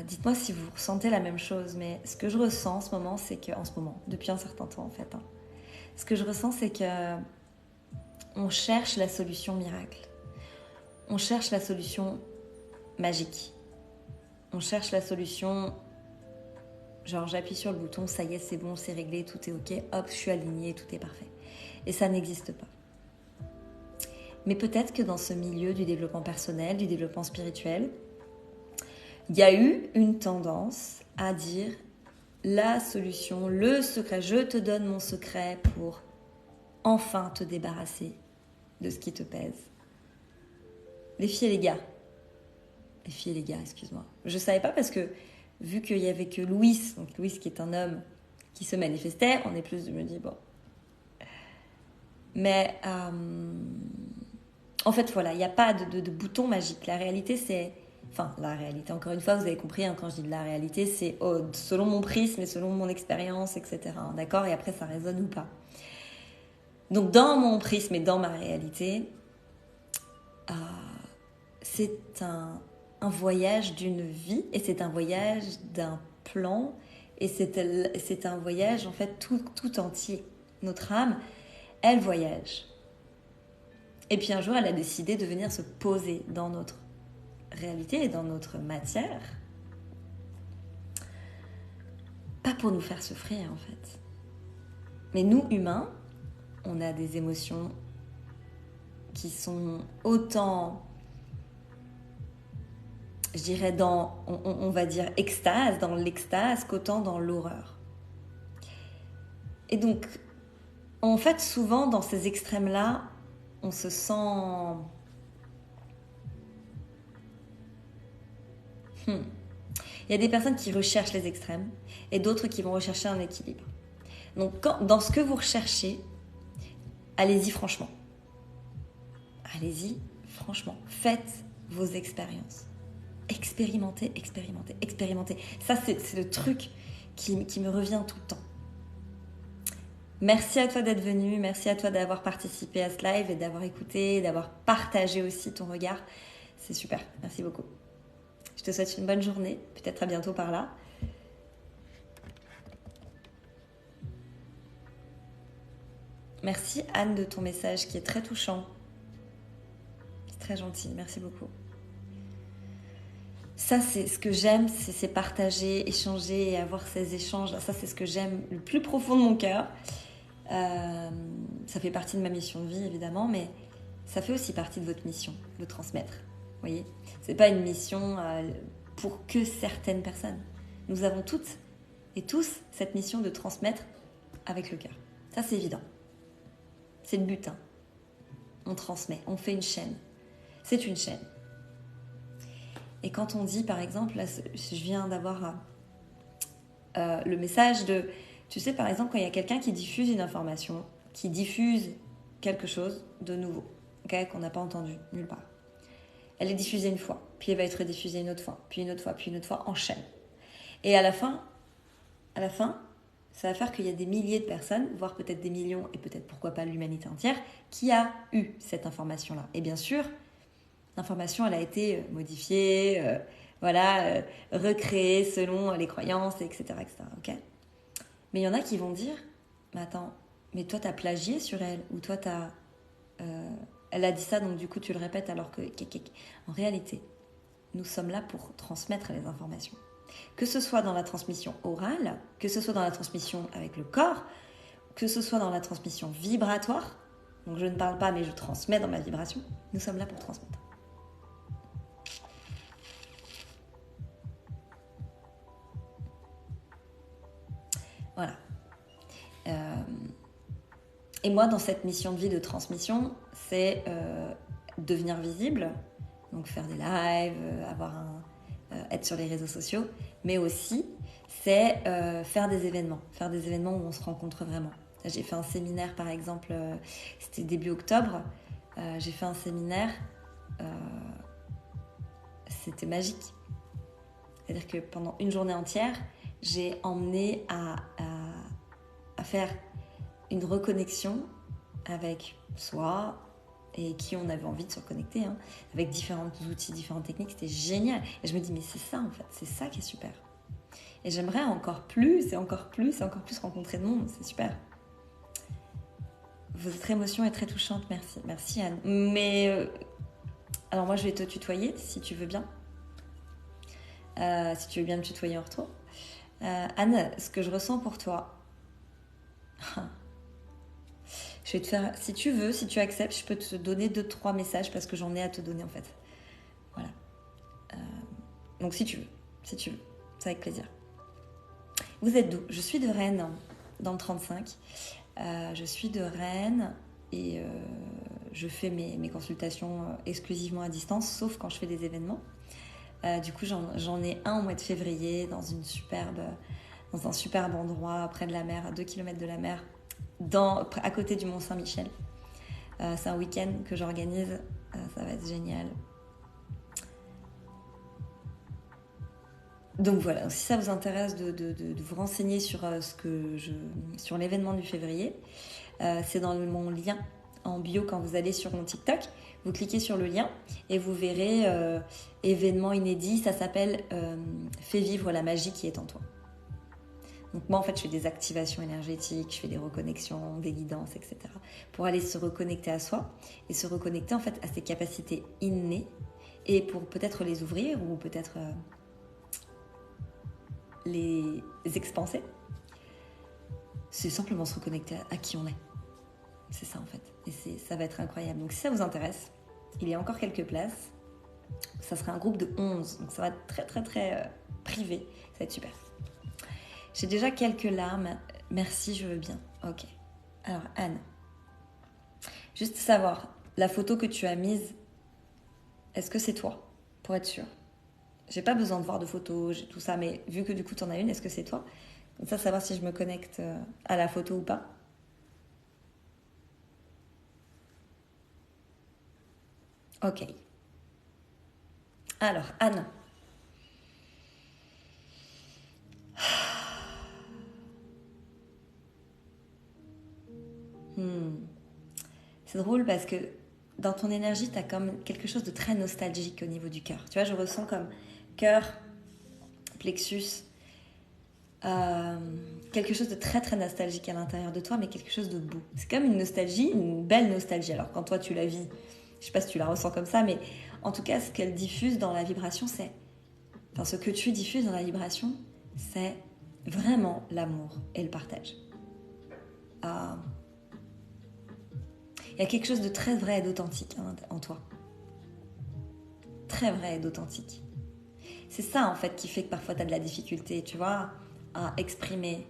dites-moi si vous ressentez la même chose, mais ce que je ressens en ce moment, c'est que, en ce moment, depuis un certain temps en fait, ce que je ressens, c'est que on cherche la solution miracle. On cherche la solution magique. On cherche la solution, genre j'appuie sur le bouton, ça y est, c'est bon, c'est réglé, tout est ok, hop, je suis alignée, tout est parfait. Et ça n'existe pas. Mais peut-être que dans ce milieu du développement personnel, du développement spirituel, il y a eu une tendance à dire la solution, le secret, je te donne mon secret pour enfin te débarrasser de ce qui te pèse. Les filles et les gars, excuse-moi. Je savais pas parce que vu qu'il y avait que Louis, donc Louis qui est un homme qui se manifestait, on est plus, je me dis bon. Mais en fait voilà, il n'y a pas de bouton magique. La réalité c'est, enfin la réalité, encore une fois vous avez compris quand je dis de la réalité, c'est selon mon prisme et selon mon expérience, etc. D'accord? Et après ça résonne ou pas. Donc dans mon prisme et dans ma réalité, c'est un voyage d'une vie et c'est un voyage d'un plan et c'est un voyage en fait tout entier. Notre âme, elle voyage. Et puis un jour, elle a décidé de venir se poser dans notre réalité et dans notre matière. Pas pour nous faire souffrir en fait. Mais nous, humains, on a des émotions qui sont autant, je dirais, on va dire extase, dans l'extase, qu'autant dans l'horreur. Et donc, en fait, souvent, dans ces extrêmes-là, on se sent... Il y a des personnes qui recherchent les extrêmes et d'autres qui vont rechercher un équilibre. Donc, dans ce que vous recherchez, allez-y franchement. Allez-y franchement. Faites vos expériences. Expérimentez, expérimentez, expérimentez. Ça, c'est le truc qui me revient tout le temps. Merci à toi d'être venu, merci à toi d'avoir participé à ce live et d'avoir écouté, d'avoir partagé aussi ton regard. C'est super, merci beaucoup. Je te souhaite une bonne journée, peut-être à bientôt par là. Merci Anne de ton message qui est très touchant. C'est très gentil, merci beaucoup. Ça, c'est ce que j'aime, c'est partager, échanger et avoir ces échanges. Ça, c'est ce que j'aime le plus profond de mon cœur. Ça fait partie de ma mission de vie, évidemment, mais ça fait aussi partie de votre mission, de transmettre. Vous voyez, c'est pas une mission pour que certaines personnes. Nous avons toutes et tous cette mission de transmettre avec le cœur. Ça, c'est évident. C'est le but. On transmet, on fait une chaîne. C'est une chaîne. Et quand on dit, par exemple, là, je viens d'avoir le message de... Tu sais, par exemple, quand il y a quelqu'un qui diffuse une information, qui diffuse quelque chose de nouveau, okay, qu'on n'a pas entendu nulle part. Elle est diffusée une fois, puis elle va être rediffusée une autre fois, puis une autre fois, puis une autre fois, en chaîne. Et à la fin, ça va faire qu'il y a des milliers de personnes, voire peut-être des millions, et peut-être pourquoi pas l'humanité entière, qui a eu cette information-là. Et bien sûr, l'information, elle a été modifiée, recréée selon les croyances, etc. Okay, mais il y en a qui vont dire, mais attends, mais toi t'as plagié sur elle, ou toi elle a dit ça, donc du coup tu le répètes alors que... En réalité, nous sommes là pour transmettre les informations. Que ce soit dans la transmission orale, que ce soit dans la transmission avec le corps, que ce soit dans la transmission vibratoire, donc je ne parle pas mais je transmets dans ma vibration, nous sommes là pour transmettre. Voilà. Et moi, dans cette mission de vie de transmission, c'est devenir visible, donc faire des lives, avoir être sur les réseaux sociaux, mais aussi c'est faire des événements où on se rencontre vraiment. J'ai fait un séminaire par exemple, c'était début octobre, j'ai fait un séminaire, c'était magique. C'est-à-dire que pendant une journée entière, j'ai emmené à faire une reconnexion avec soi et qui on avait envie de se reconnecter, hein, avec différents outils, différentes techniques. C'était génial. Et je me dis, mais c'est ça en fait, c'est ça qui est super. Et j'aimerais encore plus rencontrer de monde, c'est super. Votre émotion est très touchante, merci. Merci Anne. Mais alors moi je vais te tutoyer si tu veux bien. Si tu veux bien me tutoyer en retour. Anne, ce que je ressens pour toi, je vais te faire, si tu veux, si tu acceptes, je peux te donner 2-3 messages parce que j'en ai à te donner en fait. Voilà. Donc si tu veux, c'est avec plaisir. Vous êtes d'où? Je suis de Rennes, dans le 35. Je suis de Rennes et je fais mes consultations exclusivement à distance, sauf quand je fais des événements. Du coup, j'en ai un au mois de février dans un superbe endroit près de la mer, à 2 km de la mer, à côté du Mont Saint-Michel. C'est un week-end que j'organise, ça va être génial. Donc voilà, si ça vous intéresse de vous renseigner sur sur l'événement du février, c'est dans mon lien en bio quand vous allez sur mon TikTok. Vous cliquez sur le lien et vous verrez événement inédit. Ça s'appelle Fais vivre la magie qui est en toi. Donc moi en fait je fais des activations énergétiques, je fais des reconnexions, des guidances, etc. pour aller se reconnecter à soi et se reconnecter en fait à ses capacités innées et pour peut-être les ouvrir ou peut-être les expanser. C'est simplement se reconnecter à qui on est. C'est ça en fait. Et ça va être incroyable. Donc si ça vous intéresse, il y a encore quelques places. Ça sera un groupe de 11. Donc ça va être très très très privé. Ça va être super. J'ai déjà quelques larmes. Merci, je veux bien. Ok. Alors Anne, juste savoir, la photo que tu as mise, est-ce que c'est toi? Pour être sûre. J'ai pas besoin de voir de photos, tout ça, mais vu que du coup tu en as une, est-ce que c'est toi? Comme ça, savoir si je me connecte à la photo ou pas. Ok. Alors, Anne. C'est drôle parce que dans ton énergie, tu as comme quelque chose de très nostalgique au niveau du cœur. Tu vois, je ressens comme cœur, plexus, quelque chose de très très nostalgique à l'intérieur de toi, mais quelque chose de beau. C'est comme une nostalgie, une belle nostalgie. Alors quand toi tu la vis, je sais pas si tu la ressens comme ça, mais en tout cas, ce qu'elle diffuse dans la vibration, ce que tu diffuses dans la vibration, c'est vraiment l'amour et le partage. Il y a quelque chose de très vrai et d'authentique en toi. Très vrai et d'authentique. C'est ça en fait qui fait que parfois tu as de la difficulté, tu vois, à exprimer.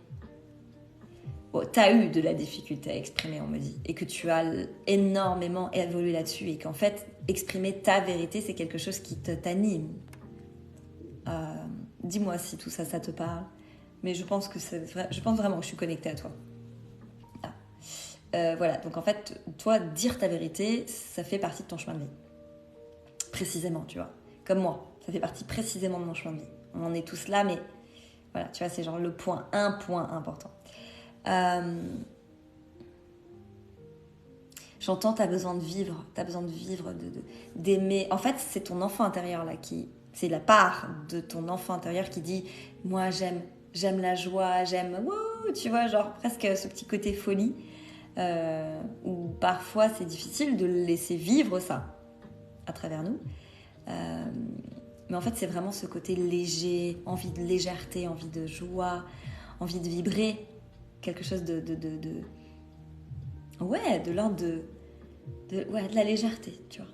Bon, tu as eu de la difficulté à exprimer, on me dit, et que tu as énormément évolué là-dessus et qu'en fait, exprimer ta vérité, c'est quelque chose qui t'anime. Dis-moi si tout ça, ça te parle. Mais je pense vraiment que je suis connectée à toi. Voilà, donc en fait, toi, dire ta vérité, ça fait partie de ton chemin de vie. Précisément, tu vois. Comme moi, ça fait partie précisément de mon chemin de vie. On en est tous là, mais voilà, tu vois, c'est genre un point important. J'entends, t'as besoin de vivre, d'aimer. En fait, c'est ton enfant intérieur là c'est la part de ton enfant intérieur qui dit, moi j'aime la joie, tu vois, genre presque ce petit côté folie. Où parfois c'est difficile de laisser vivre ça à travers nous. Mais en fait, c'est vraiment ce côté léger, envie de légèreté, envie de joie, envie de vibrer, quelque chose de l'ordre de la légèreté, tu vois.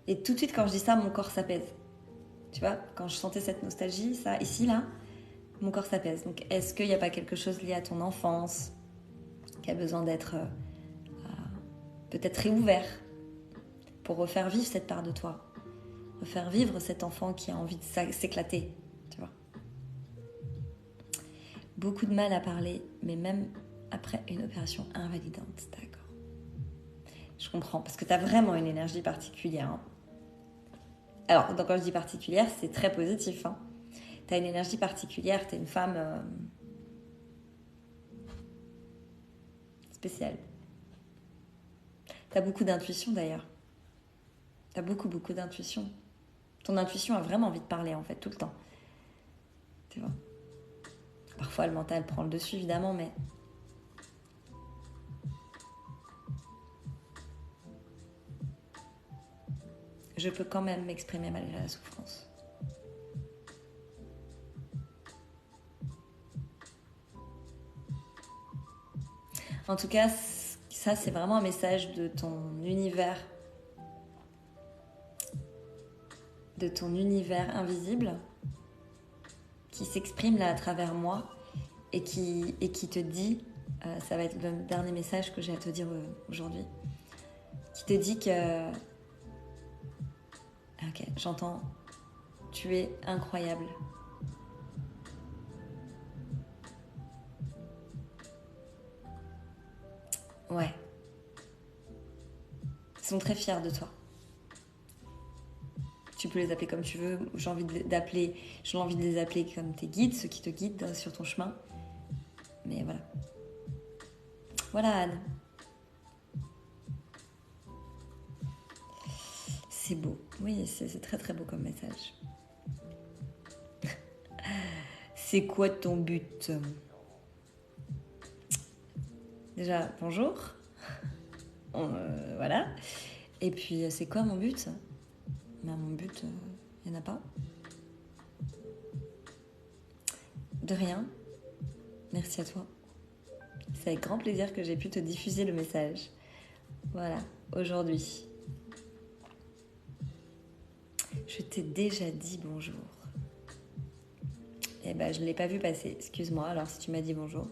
Et tout de suite, quand je dis ça, mon corps s'apaise. Tu vois, quand je sentais cette nostalgie, ça, ici, là, mon corps s'apaise. Donc, est-ce qu'il n'y a pas quelque chose lié à ton enfance qui a besoin d'être peut-être réouvert pour refaire vivre cette part de toi. refaire vivre cet enfant qui a envie de s'éclater, tu vois. Beaucoup de mal à parler, mais même après une opération invalidante, d'accord. Je comprends, parce que tu as vraiment une énergie particulière. Hein. Alors, donc, quand je dis particulière, c'est très positif. Hein. Tu as une énergie particulière, tu es une femme spéciale. Tu as beaucoup d'intuition d'ailleurs. Tu as beaucoup d'intuition. Ton intuition a vraiment envie de parler en fait, tout le temps. Tu vois. Parfois le mental prend le dessus évidemment, mais... je peux quand même m'exprimer malgré la souffrance. En tout cas, ça c'est vraiment un message de ton univers invisible qui s'exprime là à travers moi et qui te dit, ça va être le dernier message que j'ai à te dire aujourd'hui, qui te dit que ok, j'entends, tu es incroyable. Ouais. Ils sont très fiers de toi. Tu peux les appeler comme tu veux. J'ai envie de les appeler comme tes guides, ceux qui te guident sur ton chemin. Mais voilà. Voilà Anne. C'est beau. Oui, c'est très très beau comme message. C'est quoi ton but? Déjà, bonjour. Voilà. Et puis, c'est quoi mon but? Mon but, il n'y en a pas. De rien. Merci à toi. C'est avec grand plaisir que j'ai pu te diffuser le message. Voilà, aujourd'hui. Je t'ai déjà dit bonjour. Eh ben, je ne l'ai pas vu passer. Excuse-moi, alors si tu m'as dit bonjour.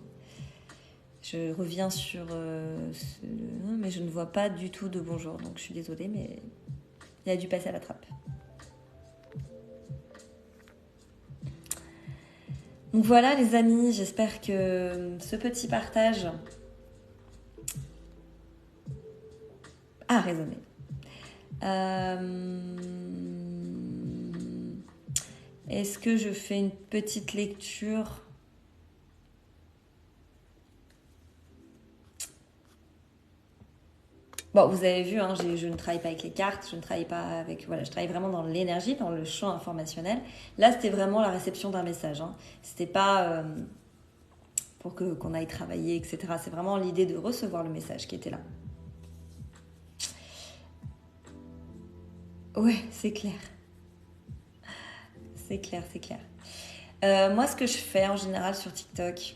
Je reviens sur... mais je ne vois pas du tout de bonjour. Donc je suis désolée, mais il a dû passer à la trappe. Donc voilà les amis, j'espère que ce petit partage a résonné. Est-ce que je fais une petite lecture ? Bon, vous avez vu, hein, je ne travaille pas avec les cartes, je ne travaille pas avec... Voilà, je travaille vraiment dans l'énergie, dans le champ informationnel. Là, c'était vraiment la réception d'un message. Hein. C'était pas pour qu'on aille travailler, etc. C'est vraiment l'idée de recevoir le message qui était là. Ouais, c'est clair. C'est clair, c'est clair. Moi, ce que je fais en général sur TikTok,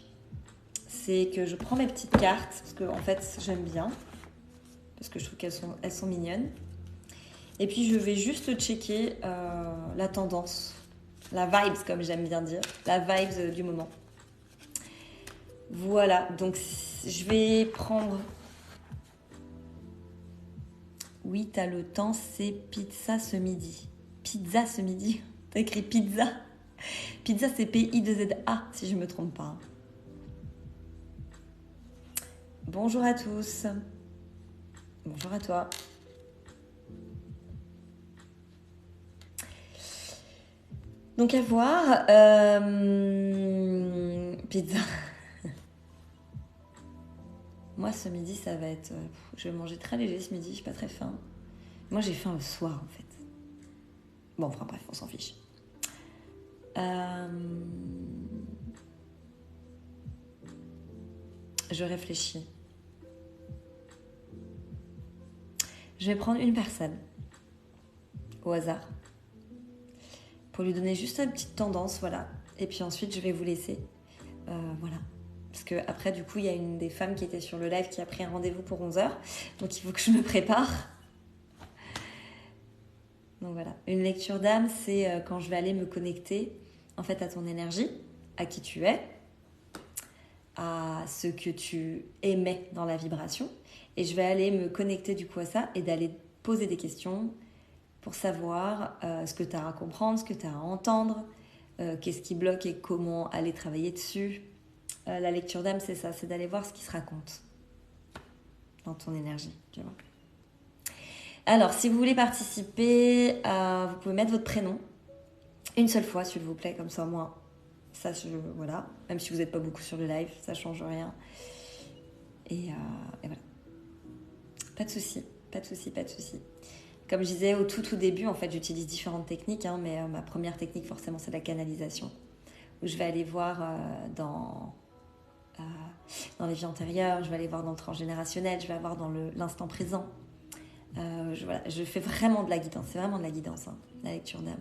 c'est que je prends mes petites cartes, parce que en fait, j'aime bien, parce que je trouve qu'elles sont mignonnes. Et puis, je vais juste checker la tendance, la vibes, comme j'aime bien dire, la vibes du moment. Voilà, donc je vais prendre... Oui, t'as le temps, c'est pizza ce midi. Pizza ce midi. T'as écrit pizza. Pizza, c'est P-I-2-Z-A, si je ne me trompe pas. Bonjour à tous. Bonjour à toi. Donc à voir. Pizza. Moi, ce midi, ça va être... je vais manger très léger ce midi, je suis pas très faim. Moi, j'ai faim le soir, en fait. Bon, enfin bref, on s'en fiche. Je réfléchis. Je vais prendre une personne au hasard pour lui donner juste une petite tendance, voilà. Et puis ensuite, je vais vous laisser. Voilà. Parce que après, du coup, il y a une des femmes qui était sur le live qui a pris un rendez-vous pour 11h. Donc, il faut que je me prépare. Donc, voilà. Une lecture d'âme, c'est quand je vais aller me connecter, en fait, à ton énergie, à qui tu es, à ce que tu émets dans la vibration. Et je vais aller me connecter, du coup, à ça et d'aller poser des questions pour savoir ce que tu as à comprendre, ce que tu as à entendre, qu'est-ce qui bloque et comment aller travailler dessus. La lecture d'âme, c'est ça, c'est d'aller voir ce qui se raconte dans ton énergie, tu vois. Alors, si vous voulez participer, vous pouvez mettre votre prénom une seule fois, s'il vous plaît, comme ça, moi, ça, voilà. Même si vous n'êtes pas beaucoup sur le live, ça change rien. Et voilà. Pas de souci, pas de souci, pas de souci. Comme je disais au tout début, en fait, j'utilise différentes techniques, hein, mais ma première technique, forcément, c'est la canalisation, où je vais aller voir dans les vies antérieures, je vais aller voir dans le transgénérationnel, je vais avoir dans l'instant présent. Voilà, je fais vraiment de la guidance, c'est vraiment de la guidance, hein, la lecture d'âme.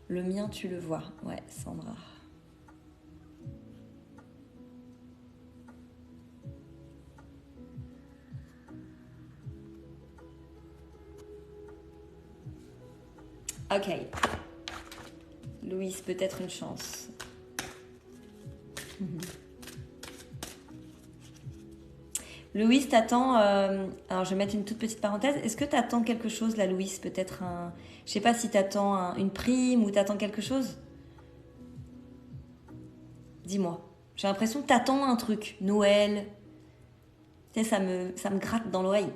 Le mien, tu le vois, ouais, Sandra. Ok. Louise, peut-être une chance. Louise, t'attends... alors, je vais mettre une toute petite parenthèse. Est-ce que t'attends quelque chose, là, Louise? Peut-être un... Je sais pas si t'attends une prime ou t'attends quelque chose? Dis-moi. J'ai l'impression que t'attends un truc. Noël. Tu sais, ça me gratte dans l'oreille.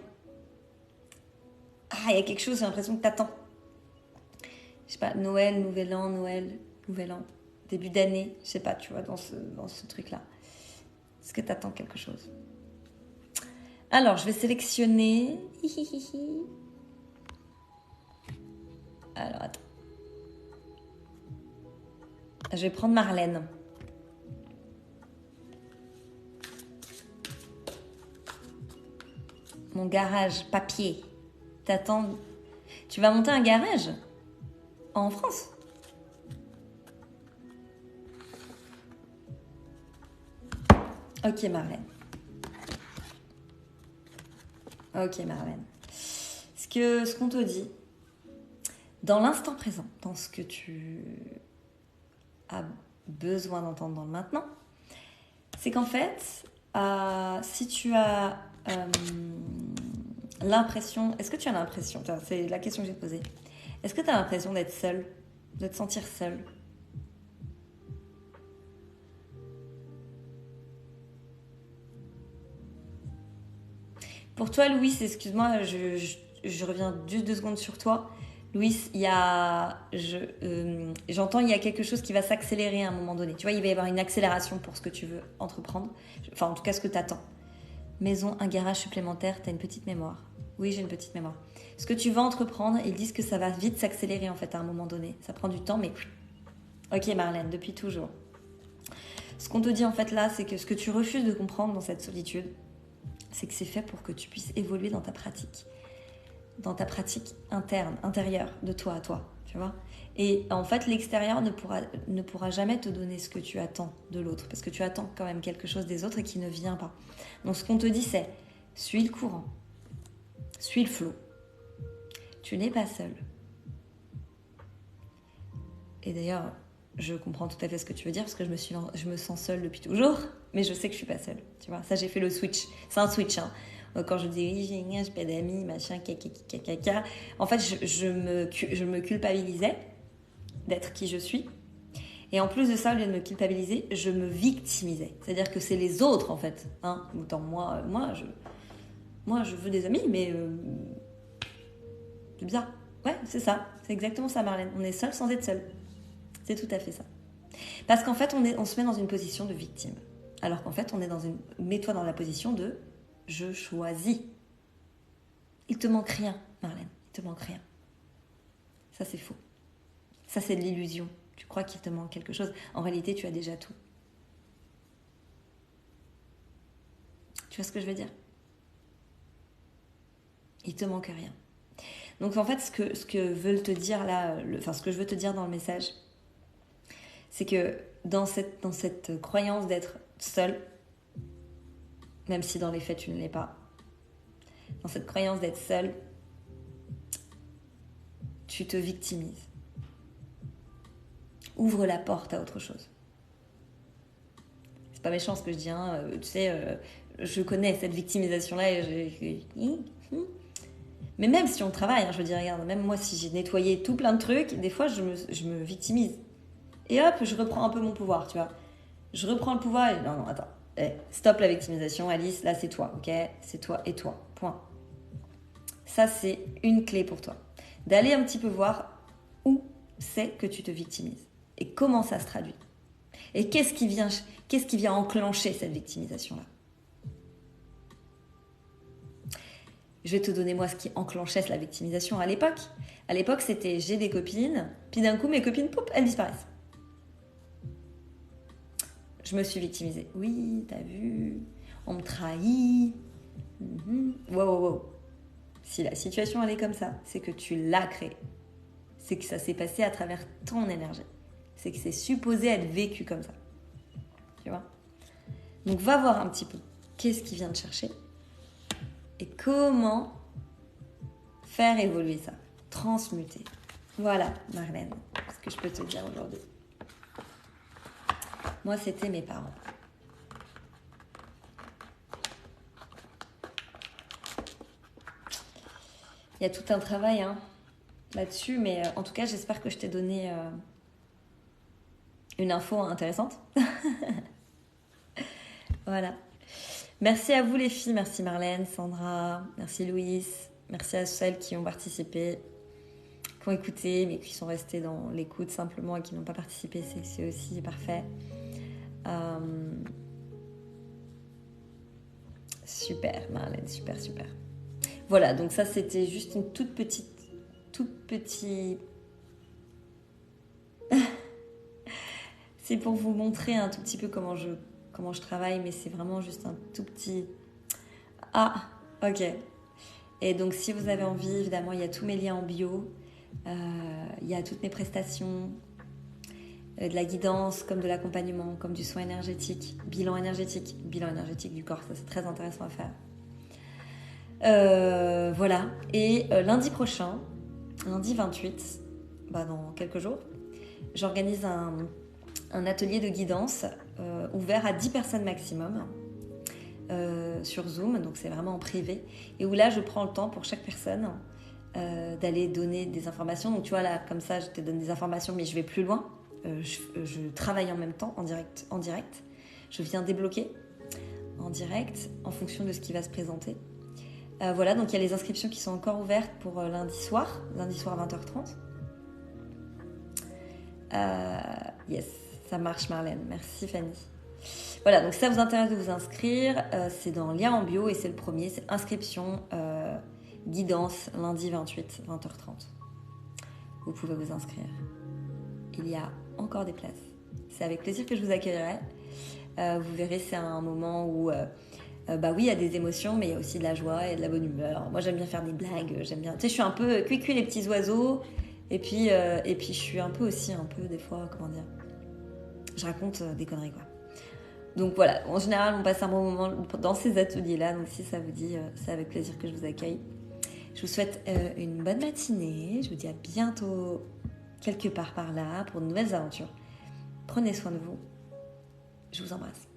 Ah, il y a quelque chose, j'ai l'impression que t'attends. Je sais pas, Noël, Nouvel An, Noël, Nouvel An. Début d'année, je sais pas, tu vois, dans ce truc-là. Est-ce que t'attends quelque chose? Alors, je vais sélectionner... Alors, attends. Je vais prendre Marlène. Mon garage papier. T'attends... Tu vas monter un garage? En France? Ok, Marlène. Ok, Marlène. Ce qu'on te dit, dans l'instant présent, dans ce que tu as besoin d'entendre dans le maintenant, c'est qu'en fait, si tu as l'impression... Est-ce que tu as l'impression... C'est la question que j'ai posée. Est-ce que tu as l'impression d'être seule? De te sentir seule? Pour toi, Louis, excuse-moi, je reviens juste 2 secondes sur toi. Louis, j'entends il y a quelque chose qui va s'accélérer à un moment donné. Tu vois, il va y avoir une accélération pour ce que tu veux entreprendre. Enfin, en tout cas, ce que tu attends. Maison, un garage supplémentaire, tu as une petite mémoire. Oui, j'ai une petite mémoire. Ce que tu vas entreprendre, ils disent que ça va vite s'accélérer en fait à un moment donné. Ça prend du temps, mais... Ok, Marlène, depuis toujours. Ce qu'on te dit en fait là, c'est que ce que tu refuses de comprendre dans cette solitude, c'est que c'est fait pour que tu puisses évoluer dans ta pratique intérieure, de toi à toi, tu vois. Et en fait, l'extérieur ne pourra jamais te donner ce que tu attends de l'autre, parce que tu attends quand même quelque chose des autres et qui ne vient pas. Donc ce qu'on te dit, c'est suis le courant, suis le flot. Tu n'es pas seul. Et d'ailleurs, je comprends tout à fait ce que tu veux dire, parce que je me sens seule depuis toujours, mais je sais que je suis pas seule, tu vois. Ça, j'ai fait le switch. C'est un switch, hein. Quand je dis oui, j'ai pas d'amis, machin, caca. En fait, je me culpabilisais d'être qui je suis. Et en plus de ça, au lieu de me culpabiliser, je me victimisais. C'est-à-dire que c'est les autres, en fait. Hein. Autant moi, je veux des amis, mais c'est bizarre. Ouais, c'est ça. C'est exactement ça, Marlène. On est seul sans être seul. C'est tout à fait ça. Parce qu'en fait, on se met dans une position de victime. Alors qu'en fait, mets-toi dans la position de je choisis. Il te manque rien, Marlène. Il te manque rien. Ça, c'est faux. Ça, c'est de l'illusion. Tu crois qu'il te manque quelque chose. En réalité, tu as déjà tout. Tu vois ce que je veux dire? Il te manque rien. Donc en fait, ce que veulent te dire là, ce que je veux te dire dans le message, c'est que dans cette croyance d'être seul, même si dans les faits tu ne l'es pas, dans cette croyance d'être seul, tu te victimises. Ouvre la porte à autre chose. C'est pas méchant ce que je dis, hein. Tu sais, je connais cette victimisation-là. Mais même si on travaille, hein, je veux dire, regarde, même moi, si j'ai nettoyé tout plein de trucs, des fois, je me victimise. Et hop, je reprends un peu mon pouvoir, tu vois. Je reprends le pouvoir et non, attends. Stop la victimisation, Alice, là, c'est toi, ok? C'est toi et toi, point. Ça, c'est une clé pour toi. D'aller un petit peu voir où c'est que tu te victimises et comment ça se traduit. Et qu'est-ce qui vient enclencher cette victimisation-là? Je vais te donner moi ce qui enclenchait la victimisation à l'époque. À l'époque, c'était j'ai des copines, puis d'un coup, mes copines, poup, elles disparaissent. Je me suis victimisée. Oui, t'as vu, on me trahit. Wow. Si la situation elle est comme ça, c'est que tu l'as créée. C'est que ça s'est passé à travers ton énergie. C'est que c'est supposé être vécu comme ça. Tu vois? Donc va voir un petit peu qu'est-ce qui vient te chercher et comment faire évoluer ça, transmuter. Voilà, Marlène, ce que je peux te dire aujourd'hui. Moi, c'était mes parents. Il y a tout un travail là-dessus, mais en tout cas, j'espère que je t'ai donné une info intéressante. Voilà. Merci à vous les filles, merci Marlène, Sandra, merci Louise, merci à celles qui ont participé, qui ont écouté, mais qui sont restées dans l'écoute simplement et qui n'ont pas participé, c'est aussi parfait. Super Marlène, super. Voilà, donc ça c'était juste une toute petite... C'est pour vous montrer un tout petit peu comment je travaille, mais c'est vraiment juste un tout petit... Ah, ok. Et donc si vous avez envie, évidemment, il y a tous mes liens en bio, il y a toutes mes prestations, de la guidance, comme de l'accompagnement, comme du soin énergétique, bilan énergétique du corps, ça c'est très intéressant à faire. Voilà, et lundi prochain, lundi 28, dans quelques jours, j'organise un atelier de guidance ouvert à 10 personnes maximum sur Zoom, donc c'est vraiment en privé, et où là je prends le temps pour chaque personne d'aller donner des informations. Donc tu vois là, comme ça je te donne des informations mais je vais plus loin, je travaille en même temps en direct, je viens débloquer en direct en fonction de ce qui va se présenter. Voilà, donc il y a les inscriptions qui sont encore ouvertes pour lundi soir à 20h30. Yes, ça marche Marlène, merci Fanny. Voilà, donc si ça vous intéresse de vous inscrire, c'est dans lien en bio et c'est le premier, c'est inscription, guidance, lundi 28, 20h30. Vous pouvez vous inscrire. Il y a encore des places. C'est avec plaisir que je vous accueillerai. Vous verrez, c'est un moment où... oui, il y a des émotions, mais il y a aussi de la joie et de la bonne humeur. Moi, j'aime bien faire des blagues, j'aime bien... Tu sais, je suis un peu cuicui les petits oiseaux, et puis je suis un peu aussi, des fois, comment dire... Je raconte des conneries, quoi. Donc voilà, en général, on passe un bon moment dans ces ateliers-là, donc si ça vous dit, c'est avec plaisir que je vous accueille. Je vous souhaite une bonne matinée, je vous dis à bientôt quelque part par là pour de nouvelles aventures. Prenez soin de vous, je vous embrasse.